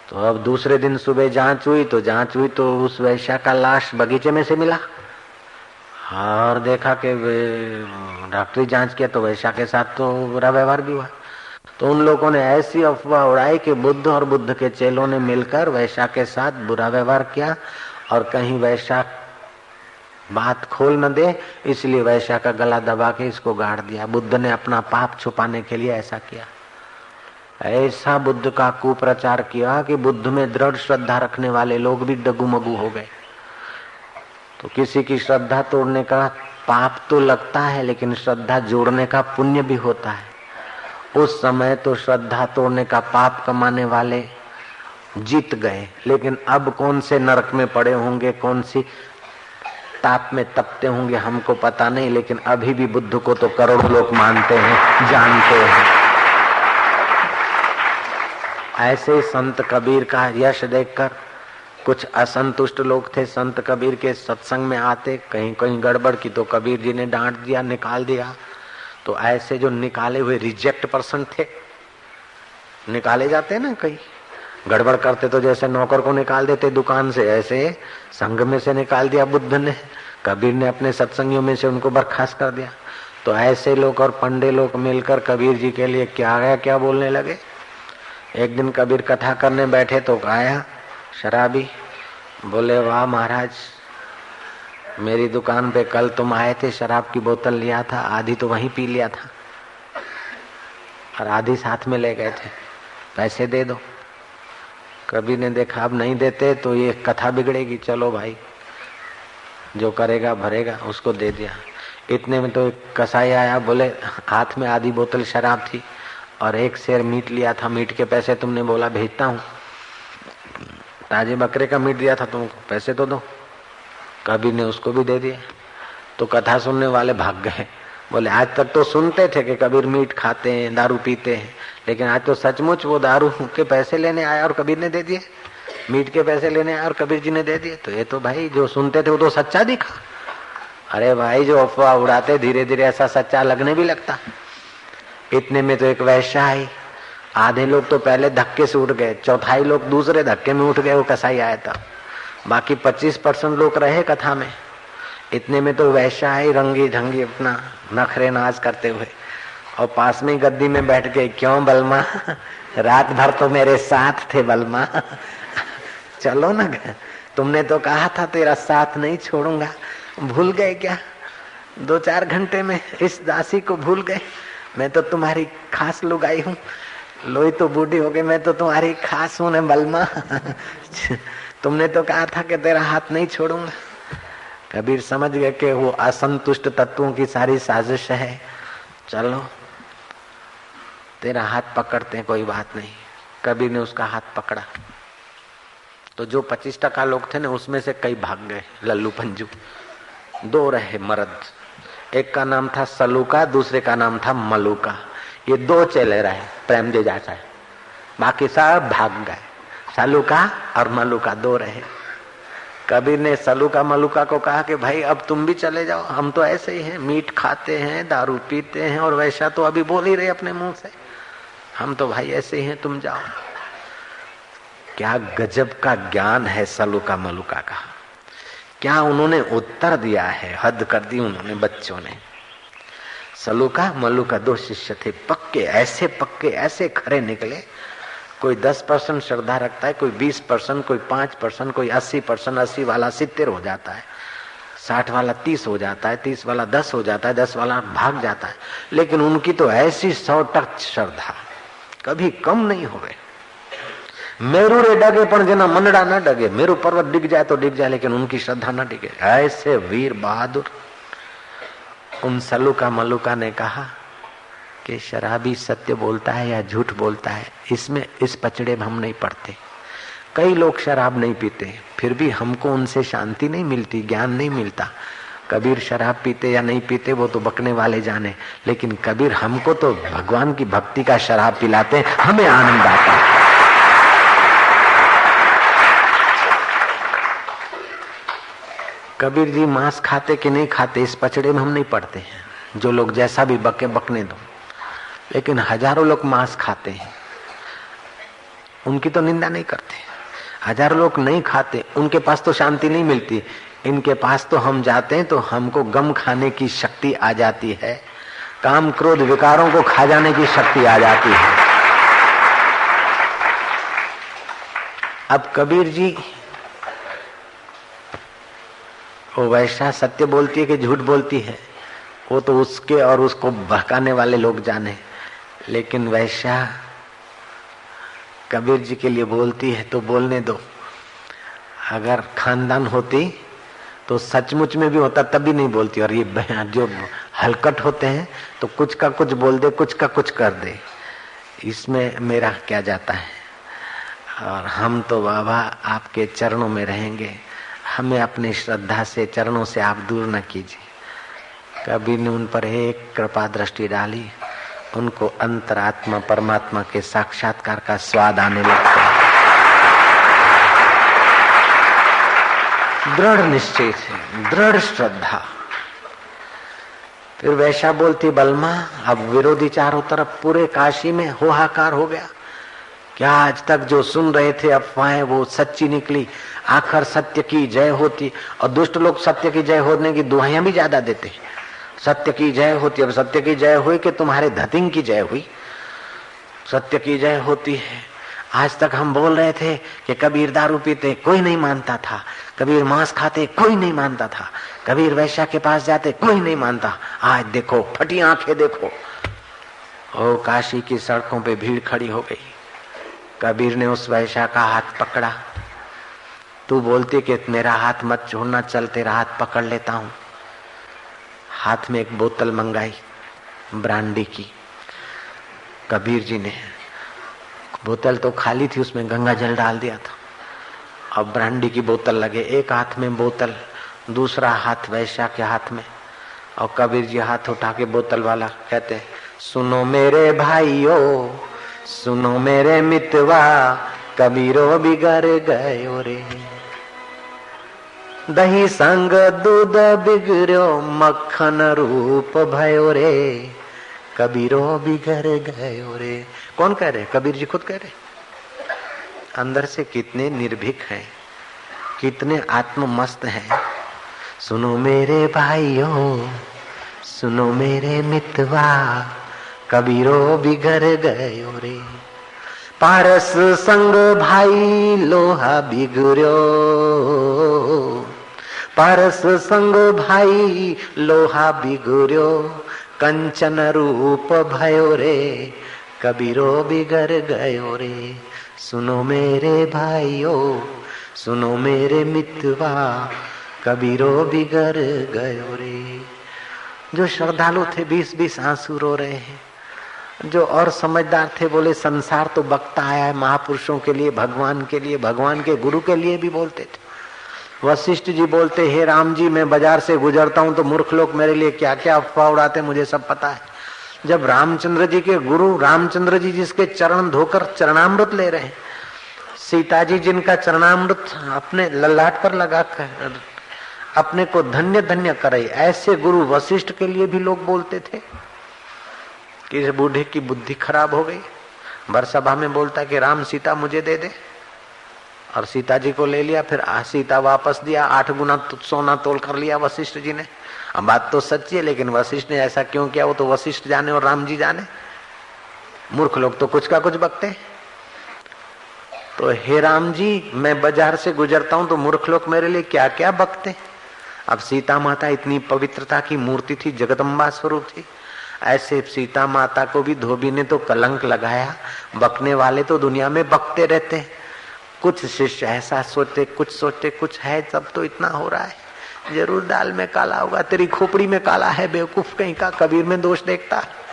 तो अब दूसरे दिन सुबह जांच हुई तो उस वैश्या का लाश बगीचे में से मिला। और देखा कि डॉक्टरी जांच किया तो वैश्या के साथ तो बुरा व्यवहार भी हुआ। तो उन लोगों ने ऐसी अफवाह उड़ाई कि बुद्ध और बुद्ध के चेलों ने मिलकर वैश्या के साथ बुरा व्यवहार किया, और कहीं वैश्या बात खोल न दे, इसलिए वैश्या का गला दबा के इसको गाड़ दिया। बुद्ध ने अपना पाप छुपाने के लिए ऐसा किया। ऐसा बुद्ध का कुप्रचार किया कि बुद्ध में दृढ़ श्रद्धा रखने वाले लोग भी डगुमगु हो गए। तो किसी की श्रद्धा तोड़ने का पाप तो लगता है, लेकिन श्रद्धा जोड़ने का पुण्य भी होता है। उस समय तो श्रद्धा तोड़ने का पाप कमाने वाले जीत गए, लेकिन अब कौन से नरक में पड़े होंगे, कौन सी ताप में तपते होंगे हमको पता नहीं, लेकिन अभी भी बुद्ध को तो करोड़ों लोग मानते हैं, जानते हैं। ऐसे ही संत कबीर का यश देखकर कुछ असंतुष्ट लोग थे, संत कबीर के सत्संग में आते, कहीं कहीं गड़बड़ की तो कबीर जी ने डांट दिया, निकाल दिया। तो ऐसे जो निकाले हुए रिजेक्ट पर्सन थे, निकाले जाते हैं ना, कई गड़बड़ करते तो जैसे नौकर को निकाल देते दुकान से, ऐसे संघ में से निकाल दिया बुद्ध ने। कबीर ने अपने सत्संगियों में से उनको बर्खास्त कर दिया। तो ऐसे लोग और पंडे लोग मिलकर कबीर जी के लिए क्या बोलने लगे। एक दिन कबीर कथा करने बैठे तो आया शराबी, बोले वाह महाराज, मेरी दुकान पे कल तुम आए थे, शराब की बोतल लिया था, आधी तो वहीं पी लिया था और आधी साथ में ले गए थे, पैसे दे दो। कबीर ने देखा अब नहीं देते तो ये कथा बिगड़ेगी, चलो भाई जो करेगा भरेगा, उसको दे दिया। इतने में तो एक कसाई आया, बोले हाथ में आधी बोतल शराब थी और एक शेर मीट लिया था, मीट के पैसे तुमने बोला भेजता हूँ, ताजे बकरे का मीट दिया था तुमको, पैसे तो दो। कबीर ने उसको भी दे दिया। तो कथा सुनने वाले भाग गए, बोले आज तक तो सुनते थे कि कबीर मीट खाते हैं, दारू पीते हैं, लेकिन आज तो सचमुच वो दारू के पैसे लेने आया और कबीर ने दे दिए, मीट के पैसे लेने आया और कबीर जी ने दे दिए। तो ये तो भाई जो सुनते थे वो तो सच्चा दिखा। अरे भाई जो अफवाह उड़ाते धीरे धीरे ऐसा सच्चा लगने भी लगता। इतने में तो एक वैश्या आई, आधे लोग तो पहले धक्के से उठ गए, चौथाई लोग दूसरे धक्के में उठ गए, वो कसाई आया था। बाकी 25% लोग रहे कथा में। इतने में तो वैश्या आई रंगी ढंगी अपना नखरे नाज करते हुए, और पास में गद्दी में बैठ गई, क्यों बलमा, रात भर तो मेरे साथ थे बलमा, चलो ना, तुमने तो कहा था तेरा साथ नहीं छोड़ूंगा। भूल गए क्या? 2-4 घंटे में इस दासी को भूल गए? मैं तो तुम्हारी खास लुगाई हूँ। लोई तो बूढ़ी हो गई, मैं तो तुम्हारी खास हूँ न बलमा। तुमने तो कहा था कि तेरा हाथ नहीं छोड़ूंगा। कबीर समझ गए कि वो असंतुष्ट तत्वों की सारी साजिश है। चलो तेरा हाथ पकड़ते हैं, कोई बात नहीं। कबीर ने उसका हाथ पकड़ा तो जो 25% लोग थे ना, उसमें से कई भाग गए। लल्लू पंजू 2 रहे मर्द, एक का नाम था सलूका, दूसरे का नाम था मलूका। ये 2 चेले रहे प्रेम जे जाता है, बाकी सब भाग गए। सलूका और मलूका 2 रहे। कबीर ने सलूका मलूका को कहा कि भाई अब तुम भी चले जाओ, हम तो ऐसे ही हैं, मीट खाते हैं, दारू पीते हैं और वैसा तो अभी बोल ही रहे अपने मुंह से, हम तो भाई ऐसे ही हैं, तुम जाओ। क्या गजब का ज्ञान है सलूका मलूका का, क्या उन्होंने उत्तर दिया है, हद कर दी उन्होंने बच्चों ने। सलूका मलूका 2 शिष्य थे, पक्के ऐसे खरे निकले। कोई 10% श्रद्धा रखता है, कोई 20%, कोई 5%, कोई 80%। 80 वाला 70 हो जाता है, 60 वाला 30 हो जाता है, 30 वाला 10 हो जाता है, 10 वाला भाग जाता है। लेकिन उनकी तो ऐसी 100% श्रद्धा, कभी कम नहीं हो गए। मेरू रे डगे पण जना मनड़ा न डगे, मेरू पर्वत डिग जाए तो डिग जाए, लेकिन उनकी श्रद्धा न डिगे। ऐसे वीर बहादुर। उन सलूका मलूका ने कहा कि शराबी सत्य बोलता है या झूठ बोलता है, इसमें इस पचड़े में हम नहीं पड़ते। कई लोग शराब नहीं पीते, फिर भी हमको उनसे शांति नहीं मिलती, ज्ञान नहीं मिलता। कबीर शराब पीते या नहीं पीते वो तो बकने वाले जाने, लेकिन कबीर हमको तो भगवान की भक्ति का शराब पिलाते हैं, हमें आनंद आता है। कबीर जी मांस खाते कि नहीं खाते, इस पचड़े में हम नहीं पड़ते हैं। जो लोग जैसा भी बके बकने दो, लेकिन हजारों लोग मांस खाते हैं, उनकी तो निंदा नहीं करते। हजारों लोग नहीं खाते, उनके पास तो शांति नहीं मिलती। इनके पास तो हम जाते हैं तो हमको गम खाने की शक्ति आ जाती है, काम क्रोध विकारों को खा जाने की शक्ति आ जाती है। अब कबीर जी वो वैसा सत्य बोलती है कि झूठ बोलती है, वो तो उसके और उसको बहकाने वाले लोग जाने। लेकिन वैसा कबीर जी के लिए बोलती है तो बोलने दो। अगर खानदान होती तो सचमुच में भी होता तब भी नहीं बोलती। और ये जो हलकट होते हैं तो कुछ का कुछ बोल दे, कुछ का कुछ कर दे, इसमें मेरा क्या जाता है। और हम तो बाबा आपके चरणों में रहेंगे, हमें अपनी श्रद्धा से चरणों से आप दूर न कीजिए। कबीर ने उन पर एक कृपा दृष्टि डाली, उनको अंतरात्मा परमात्मा के साक्षात्कार का स्वाद आने लगता है। दृढ़ निश्चय से, दृढ़ श्रद्धा। फिर वैशा बोलती, बलमा अब विरोधी चारों तरफ, पूरे काशी में हाहाकार हो गया। क्या आज तक जो सुन रहे थे अफवाहें वो सच्ची निकली, आखिर सत्य की जय होती। और दुष्ट लोग सत्य की जय होने की दुआएं भी ज्यादा देते हैं। सत्य की जय होती, अब सत्य की जय हुई कि तुम्हारे धतिंग की जय हुई, सत्य की जय होती है। आज तक हम बोल रहे थे कि कबीर दारू पीते, कोई नहीं मानता था। कबीर मांस खाते, कोई नहीं मानता था। कबीर वैश्या के पास जाते, कोई नहीं मानता। आज देखो, फटी आंखें देखो। ओ काशी की सड़कों पे भीड़ खड़ी हो गई। कबीर ने उस वैश्या का हाथ पकड़ा। तू बोलती कि मेरा हाथ मत छोड़ना, चल तेरा हाथ पकड़ लेता हूं। हाथ में एक बोतल मंगाई ब्रांडी की। कबीर जी ने, बोतल तो खाली थी, उसमें गंगा जल डाल दिया था। अब ब्रांडी की बोतल लगे, एक हाथ में बोतल, दूसरा हाथ वैश्या के हाथ में। और कबीर जी हाथ उठा के बोतल वाला कहते, सुनो मेरे भाइयों, सुनो मेरे मितवा, कबीरो बिगड़ गयो रे। दही संग दूध बिगड़ो, मक्खन रूप भयो रे। कबीरो बिगड़ गयो रे। कौन कह रहे? कबीर जी खुद कह रहे। अंदर से कितने निर्भीक हैं, कितने आत्ममस्त हैं। सुनो मेरे भाइयों, सुनो मेरे मितवा, कबीरो बिगड़ गयो रे। पारस संग भाई लोहा बिगड़ो, पारस संग भाई लोहा बिगड़ो, कंचन रूप भयो रे कबीरो बिगड़ गयो रे। सुनो मेरे भाइयों, सुनो मेरे मितवा, कबीरो बिगड़ गयो रे। जो श्रद्धालु थे 20-20 आंसू रो रहे हैं, जो और समझदार थे बोले संसार तो बकता आया है, महापुरुषों के लिए, भगवान के लिए, भगवान के गुरु के लिए भी बोलते थे। वशिष्ठ जी बोलते, हे राम जी, मैं बाजार से गुजरता हूं तो मूर्ख लोग मेरे लिए क्या क्या अफवाह उड़ाते मुझे सब पता है। जब रामचंद्र जी के गुरु रामचंद्र जी जिसके चरण धोकर चरणामृत ले रहे हैं, सीता जी जिनका चरणामृत अपने ललाट पर लगाकर अपने को धन्य धन्य करे, ऐसे गुरु वशिष्ठ के लिए भी लोग बोलते थे कि इस बूढ़े की बुद्धि खराब हो गई। बरसभा में बोलता कि राम सीता मुझे दे दे, और सीता जी को ले लिया, फिर सीता वापस दिया, 8 गुना सोना तोल कर लिया वशिष्ठ जी ने। अब बात तो सच्ची है, लेकिन वशिष्ठ ने ऐसा क्यों किया वो तो वशिष्ठ जाने और राम जी जाने। मूर्ख लोग तो कुछ का कुछ बकते। तो हे राम जी, मैं बाजार से गुजरता हूं तो मूर्ख लोग मेरे लिए क्या क्या बकते। अब सीता माता इतनी पवित्रता की मूर्ति थी, जगदम्बा स्वरूप थी, ऐसे सीता माता को भी धोबी ने तो कलंक लगाया। बकने वाले तो दुनिया में बकते रहते हैं। कुछ शिष्य ऐसा सोचते, कुछ सोचते, कुछ है, सब तो इतना हो रहा है, जरूर दाल में काला होगा, तेरी खोपड़ी में काला है बेवकूफ कहीं का। कबीर में दोष देखता है।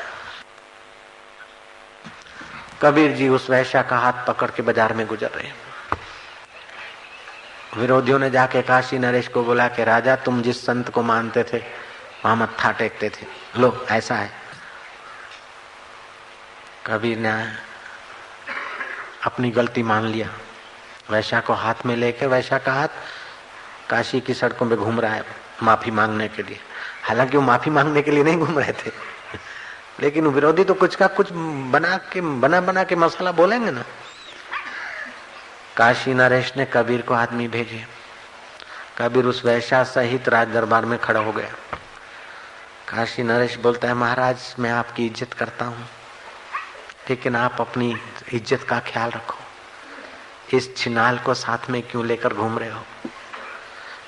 कबीर जी उस वैश्या का हाथ पकड़ के बाजार में गुजर रहे हैं। विरोधियों ने जाके काशी नरेश को बोला कि राजा, तुम जिस संत को मानते थे वहां मत्था टेकते थे, लो ऐसा है। कबीर ने अपनी गलती मान लिया, वैश्या को हाथ में लेके, वैश्या का हाथ काशी की सड़कों पे घूम रहा है माफी मांगने के लिए। हालांकि वो माफी मांगने के लिए नहीं घूम रहे थे, लेकिन विरोधी तो कुछ का कुछ बना के मसाला बोलेंगे ना। काशी नरेश ने कबीर को आदमी भेजे। कबीर उस वैश्या सहित राज दरबार में खड़ा हो गया। काशी नरेश बोलता है, महाराज मैं आपकी इज्जत करता हूँ, लेकिन आप अपनी इज्जत का ख्याल रखो। इस छिनाल को साथ में क्यों लेकर घूम रहे हो?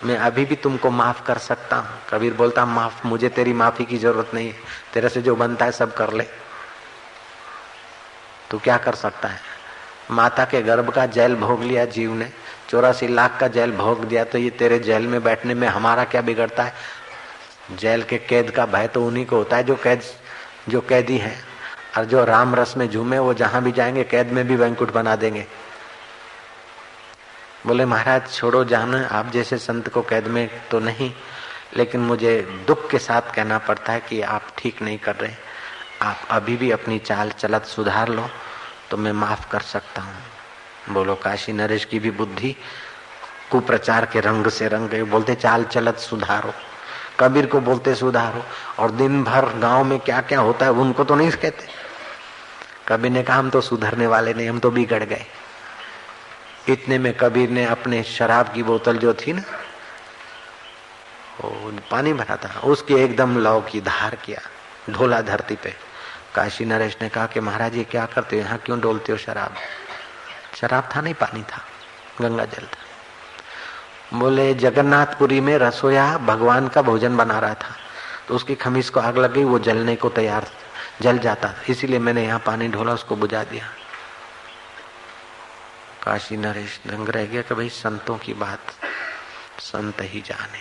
मैं अभी भी तुमको माफ कर सकता हूँ। कबीर बोलता, माफ, मुझे तेरी माफी की जरूरत नहीं है, तेरे से जो बनता है सब कर ले। तू क्या कर सकता है? माता के गर्भ का जेल भोग लिया जीव ने, 84 लाख का जेल भोग दिया, तो ये तेरे जेल में बैठने में हमारा क्या बिगड़ता है? जेल के कैद का भय तो उन्हीं को होता है जो कैदी है, और जो राम रस में झूमे वो जहां भी जाएंगे कैद में भी वैंकुट बना देंगे। बोले महाराज छोड़ो जाना, आप जैसे संत को कैद में तो नहीं, लेकिन मुझे दुख के साथ कहना पड़ता है कि आप ठीक नहीं कर रहे। आप अभी भी अपनी चाल चलत सुधार लो तो मैं माफ कर सकता हूँ। बोलो काशी नरेश की भी बुद्धि कुप्रचार के रंग से रंग गई। बोलते चाल चलत सुधारो, कबीर को बोलते सुधारो, और दिन भर गांव में क्या क्या होता है उनको तो नहीं कहते। कबीर ने कहा हम तो सुधरने वाले नहीं, हम तो बिगड़ गए। इतने में कबीर ने अपने शराब की बोतल जो थी ना, वो पानी भरा था, उसकी एकदम लौ की धार किया, ढोला धरती पे। काशी नरेश ने कहा कि महाराज ये क्या करते हो, यहाँ क्यों डोलते हो शराब? शराब था नहीं, पानी था, गंगा जल था। बोले जगन्नाथपुरी में रसोया भगवान का भोजन बना रहा था, तो उसकी खमीस को आग लग गई, वो जलने को तैयार, जल जाता था, इसीलिए मैंने यहाँ पानी ढोला, उसको बुझा दिया। काशी नरेश दंग रह गया कि भाई संतों की बात संत ही जाने।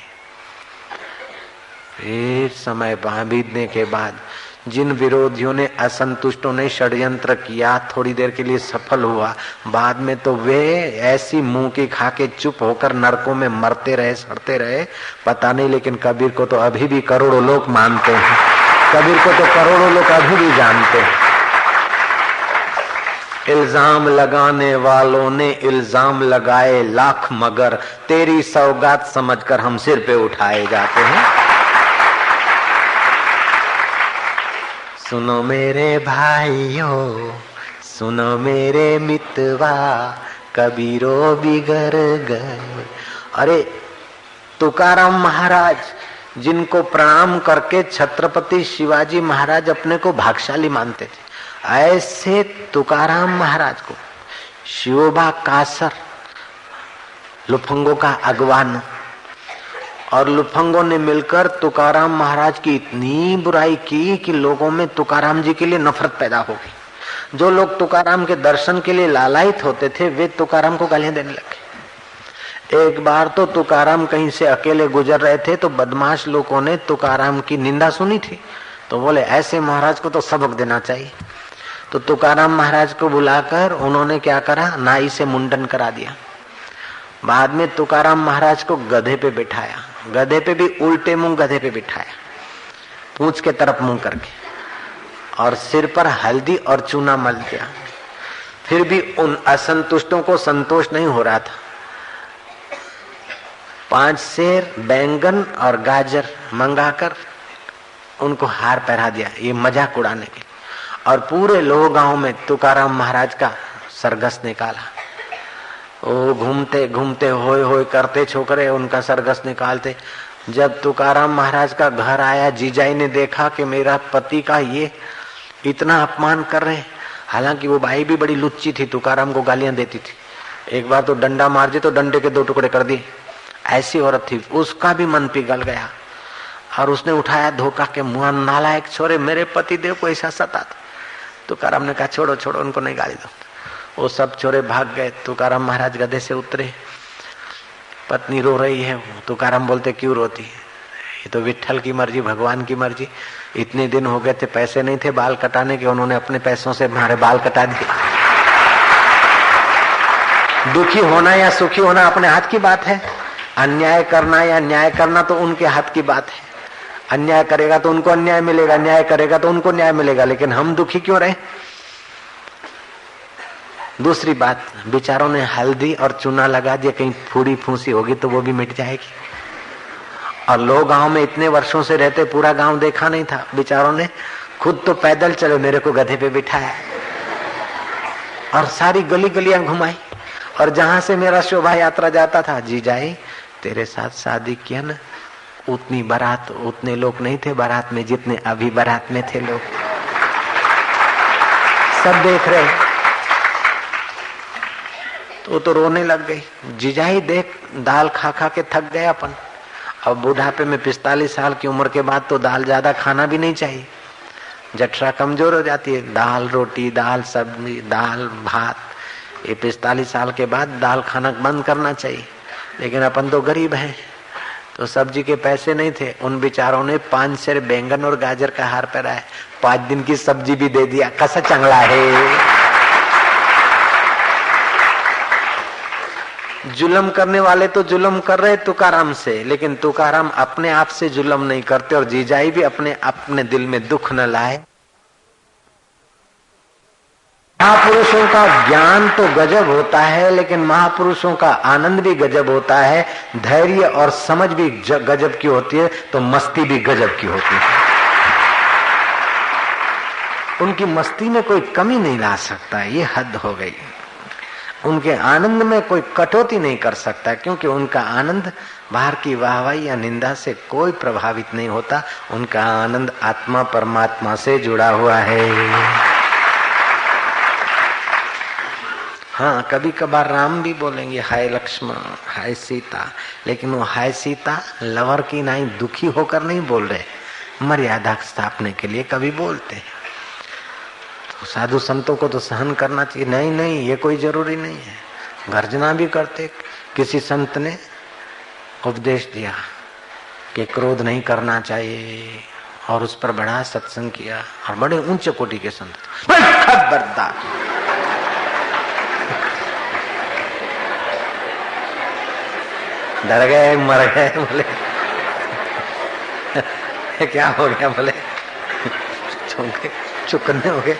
फिर समय बीतने के बाद जिन विरोधियों ने, असंतुष्टों ने षड्यंत्र किया, थोड़ी देर के लिए सफल हुआ, बाद में तो वे ऐसी मुंह की खा के चुप होकर नरकों में मरते रहे, सड़ते रहे, पता नहीं। लेकिन कबीर को तो अभी भी करोड़ों लोग मानते हैं, कबीर को तो करोड़ों लोग अभी भी जानते हैं। इल्जाम लगाने वालों ने इल्जाम लगाए लाख, मगर तेरी सौगात समझकर हम सिर पे उठाए जाते हैं। सुनो मेरे भाइयों, सुनो मेरे मितवा, कबीरो बिगड़ गए। अरे तुकाराम महाराज जिनको प्रणाम करके छत्रपति शिवाजी महाराज अपने को भाग्यशाली मानते थे, ऐसे तुकाराम महाराज को शिवोबा कासर लुफंगों का अगवान और लुफंगों ने मिलकर तुकाराम महाराज की इतनी बुराई की कि लोगों में तुकाराम जी के लिए नफरत पैदा हो गई। जो लोग तुकाराम के दर्शन के लिए लालायित होते थे वे तुकाराम को गालियां देने लगे। एक बार तो तुकाराम कहीं से अकेले गुजर रहे थे तो बदमाश लोगों ने तुकाराम की निंदा सुनी थी, तो बोले ऐसे महाराज को तो सबक देना चाहिए। तो तुकाराम महाराज को बुलाकर उन्होंने क्या करा, नाई से मुंडन करा दिया। बाद में तुकाराम महाराज को गधे पे बिठाया, गधे पे भी उल्टे मुंह गधे पे बिठाया, पूंछ के तरफ मुंह करके, और सिर पर हल्दी और चूना मल दिया। फिर भी उन असंतुष्टों को संतोष नहीं हो रहा था। 5 सेर बैंगन और गाजर मंगाकर उनको हार पहना दिया, ये मजाक उड़ाने के लिए। और पूरे लोग गांव में तुकाराम महाराज का सरगस निकाला। वो घूमते घूमते होए होए करते छोकरे उनका सरगस निकालते। जब तुकाराम महाराज का घर आया, जीजाई ने देखा कि मेरा पति का ये इतना अपमान कर रहे हैं। हालांकि वो बाई भी बड़ी लुच्ची थी, तुकाराम को गालियां देती थी। एक बार तो डंडा मार दिए तो डंडे के 2 टुकड़े कर दिए, ऐसी औरत थी। उसका भी मन पिघल गया और उसने उठाया धोखा के मुंह, नालायक छोरे, मेरे पति देव को ऐसा सता। तुकाराम ने कहा छोड़ो छोड़ो, उनको नहीं गाली दो। वो सब छोरे भाग गए। तुकाराम महाराज गधे से उतरे, पत्नी रो रही है। तुकाराम बोलते क्यों रोती है, ये तो विट्ठल की मर्जी, भगवान की मर्जी। इतने दिन हो गए थे, पैसे नहीं थे बाल कटाने के, उन्होंने अपने पैसों से हमारे बाल कटा दिए। दुखी होना या सुखी होना अपने हाथ की बात है, अन्याय करना या न्याय करना तो उनके हाथ की बात है। अन्याय करेगा तो उनको अन्याय मिलेगा, न्याय करेगा तो उनको न्याय मिलेगा, लेकिन हम दुखी क्यों रहे। दूसरी बात, बेचारों ने हल्दी और चूना लगा दिया, कहीं फूडी फूसी होगी तो वो भी मिट जाएगी। और लोग गांव में इतने वर्षों से रहते, पूरा गांव देखा नहीं था। बेचारों ने खुद तो पैदल चले, मेरे को गधे पे बिठाया और सारी गली गलियां घुमाई। और जहां से मेरा शोभा यात्रा जाता था, जीजाई तेरे साथ शादी किया ना, उतनी बारात, उतने लोग नहीं थे बारात में जितने अभी बारात में थे लोग। सब देख रहे। तो रोने लग गई। जीजाई देख, दाल खा खा के थक गए अपन। अब बुढ़ापे में 45 साल की उम्र के बाद तो दाल ज्यादा खाना भी नहीं चाहिए, जठरा कमजोर हो जाती है। दाल रोटी, दाल सब्जी, दाल भात, ये 45 साल के बाद दाल खाना बंद करना चाहिए। लेकिन अपन तो गरीब हैं, तो सब्जी के पैसे नहीं थे। उन बेचारों ने 5 सेर बैंगन और गाजर का हार पहनाया, 5 दिन की सब्जी भी दे दिया। कैसा चंगला है। जुल्म करने वाले तो जुल्म कर रहे तुकाराम से, लेकिन तुकाराम अपने आप से जुल्म नहीं करते। और जीजाई भी अपने दिल में दुख न लाए। महापुरुषों का ज्ञान तो गजब होता है, लेकिन महापुरुषों का आनंद भी गजब होता है, धैर्य और समझ भी गजब की होती है, तो मस्ती भी गजब की होती है। उनकी मस्ती में कोई कमी नहीं ला सकता, ये हद हो गई। उनके आनंद में कोई कटौती नहीं कर सकता, क्योंकि उनका आनंद बाहर की वाहवाही या निंदा से कोई प्रभावित नहीं होता। उनका आनंद आत्मा परमात्मा से जुड़ा हुआ है। हाँ, कभी कभार राम भी बोलेंगे हाय लक्ष्मण, हाय सीता, लेकिन वो हाय सीता लवर की नहीं, दुखी होकर नहीं बोल रहे, मर्यादा स्थापने के लिए कभी बोलते हैं। तो साधु संतों को तो सहन करना चाहिए। नहीं नहीं, ये कोई जरूरी नहीं है। गर्जना भी करते। किसी संत ने उपदेश दिया कि क्रोध नहीं करना चाहिए, और उस पर बड़ा सत्संग किया, और बड़े ऊंचे कोटि के संत। खबरदार, डर गए, मर गए, बोले क्या हो गया, बोले चुकने हो गए।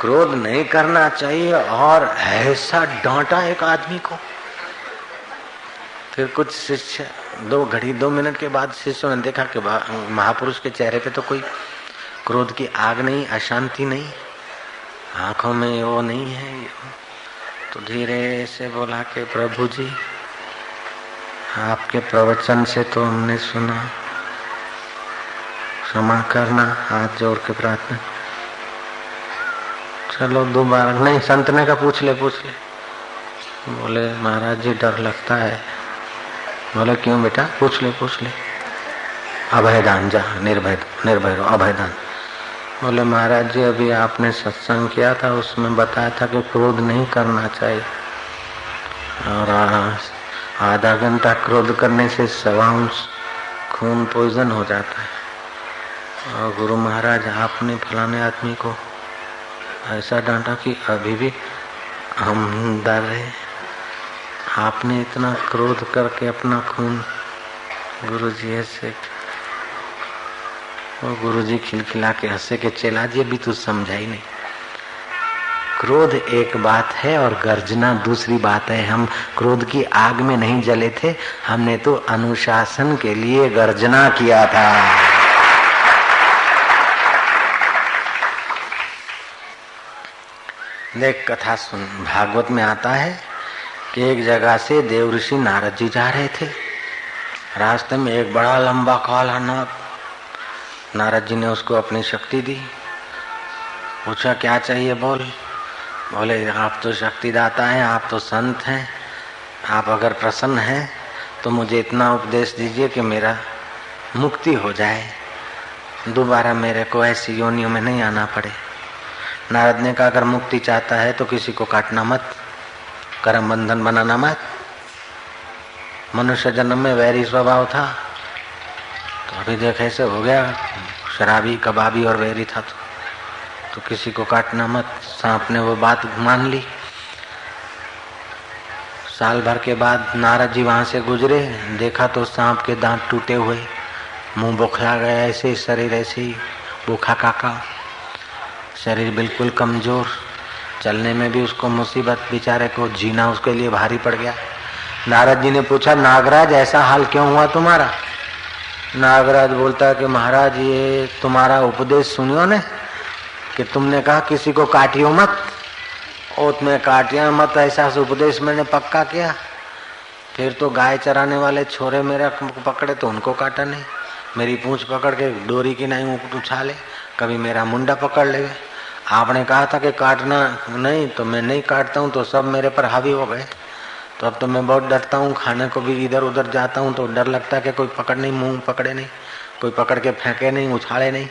क्रोध नहीं करना चाहिए, और ऐसा डांटा एक आदमी को। फिर कुछ शिष्य 2 मिनट के बाद शिष्यों ने देखा कि महापुरुष के चेहरे पे तो कोई क्रोध की आग नहीं, अशांति नहीं, आंखों में वो नहीं है। तो धीरे से बोला कि प्रभु जी, आपके प्रवचन से तो हमने सुना, क्षमा करना, हाथ जोड़ के प्रार्थना। चलो दोबारा नहीं, संत ने कहा पूछ ले। बोले महाराज जी डर लगता है। बोले क्यों बेटा? पूछ ले। अभयदान, जा निर्भय रहो, अभयदान। बोले महाराज जी अभी आपने सत्संग किया था, उसमें बताया था कि क्रोध नहीं करना चाहिए, और आधा घंटा क्रोध करने से 1.25 खून पॉइजन हो जाता है। और गुरु महाराज आपने फलाने आदमी को ऐसा डांटा कि अभी भी हम डर रहे। आपने इतना क्रोध करके अपना खून गुरु जी ऐसे। वो गुरु जी खिलखिला के हंसे के चला जी अभी तू समझा ही नहीं। क्रोध एक बात है और गर्जना दूसरी बात है। हम क्रोध की आग में नहीं जले थे, हमने तो अनुशासन के लिए गर्जना किया था। देख कथा सुन, भागवत में आता है कि एक जगह से देव ऋषि नारद जी जा रहे थे। रास्ते में एक बड़ा लंबा काला नाग, नारद जी ने उसको अपनी शक्ति दी। पूछा क्या चाहिए बोल। बोले आप तो शक्तिदाता हैं, आप तो संत हैं, आप अगर प्रसन्न हैं तो मुझे इतना उपदेश दीजिए कि मेरा मुक्ति हो जाए, दोबारा मेरे को ऐसी योनियों में नहीं आना पड़े। नारद ने कहा अगर मुक्ति चाहता है तो किसी को काटना मत, कर्म बंधन बनाना मत। मनुष्य जन्म में वैरी स्वभाव था, तो अभी देख ऐसे हो गया, शराबी कबाबी और वैरी था तो किसी को काटना मत। सांप ने वो बात मान ली। साल भर के बाद नारद जी वहां से गुजरे, देखा तो सांप के दांत टूटे हुए, मुंह बौखला गया, ऐसे शरीर ऐसे ही भूखा काका, शरीर बिल्कुल कमजोर, चलने में भी उसको मुसीबत, बेचारे को जीना उसके लिए भारी पड़ गया। नारद जी ने पूछा नागराज ऐसा हाल क्यों हुआ तुम्हारा? नागराज बोलता है कि महाराज ये तुम्हारा उपदेश सुनियो ने कि तुमने कहा किसी को काटियो मत, और तुम्हें काटिया मत, ऐसा उपदेश मैंने पक्का किया। फिर तो गाय चराने वाले छोरे मेरा पकड़े तो उनको काटा नहीं, मेरी पूंछ पकड़ के डोरी की नहीं उछाले, कभी मेरा मुंडा पकड़ ले। आपने कहा था कि काटना नहीं, तो मैं नहीं काटता हूँ तो सब मेरे पर हावी हो गए। तो अब तो मैं बहुत डरता हूँ, खाने को भी इधर उधर जाता हूँ तो डर लगता है कि कोई पकड़ नहीं, मुंह पकड़े नहीं, कोई पकड़ के फेंके नहीं, उछाले नहीं।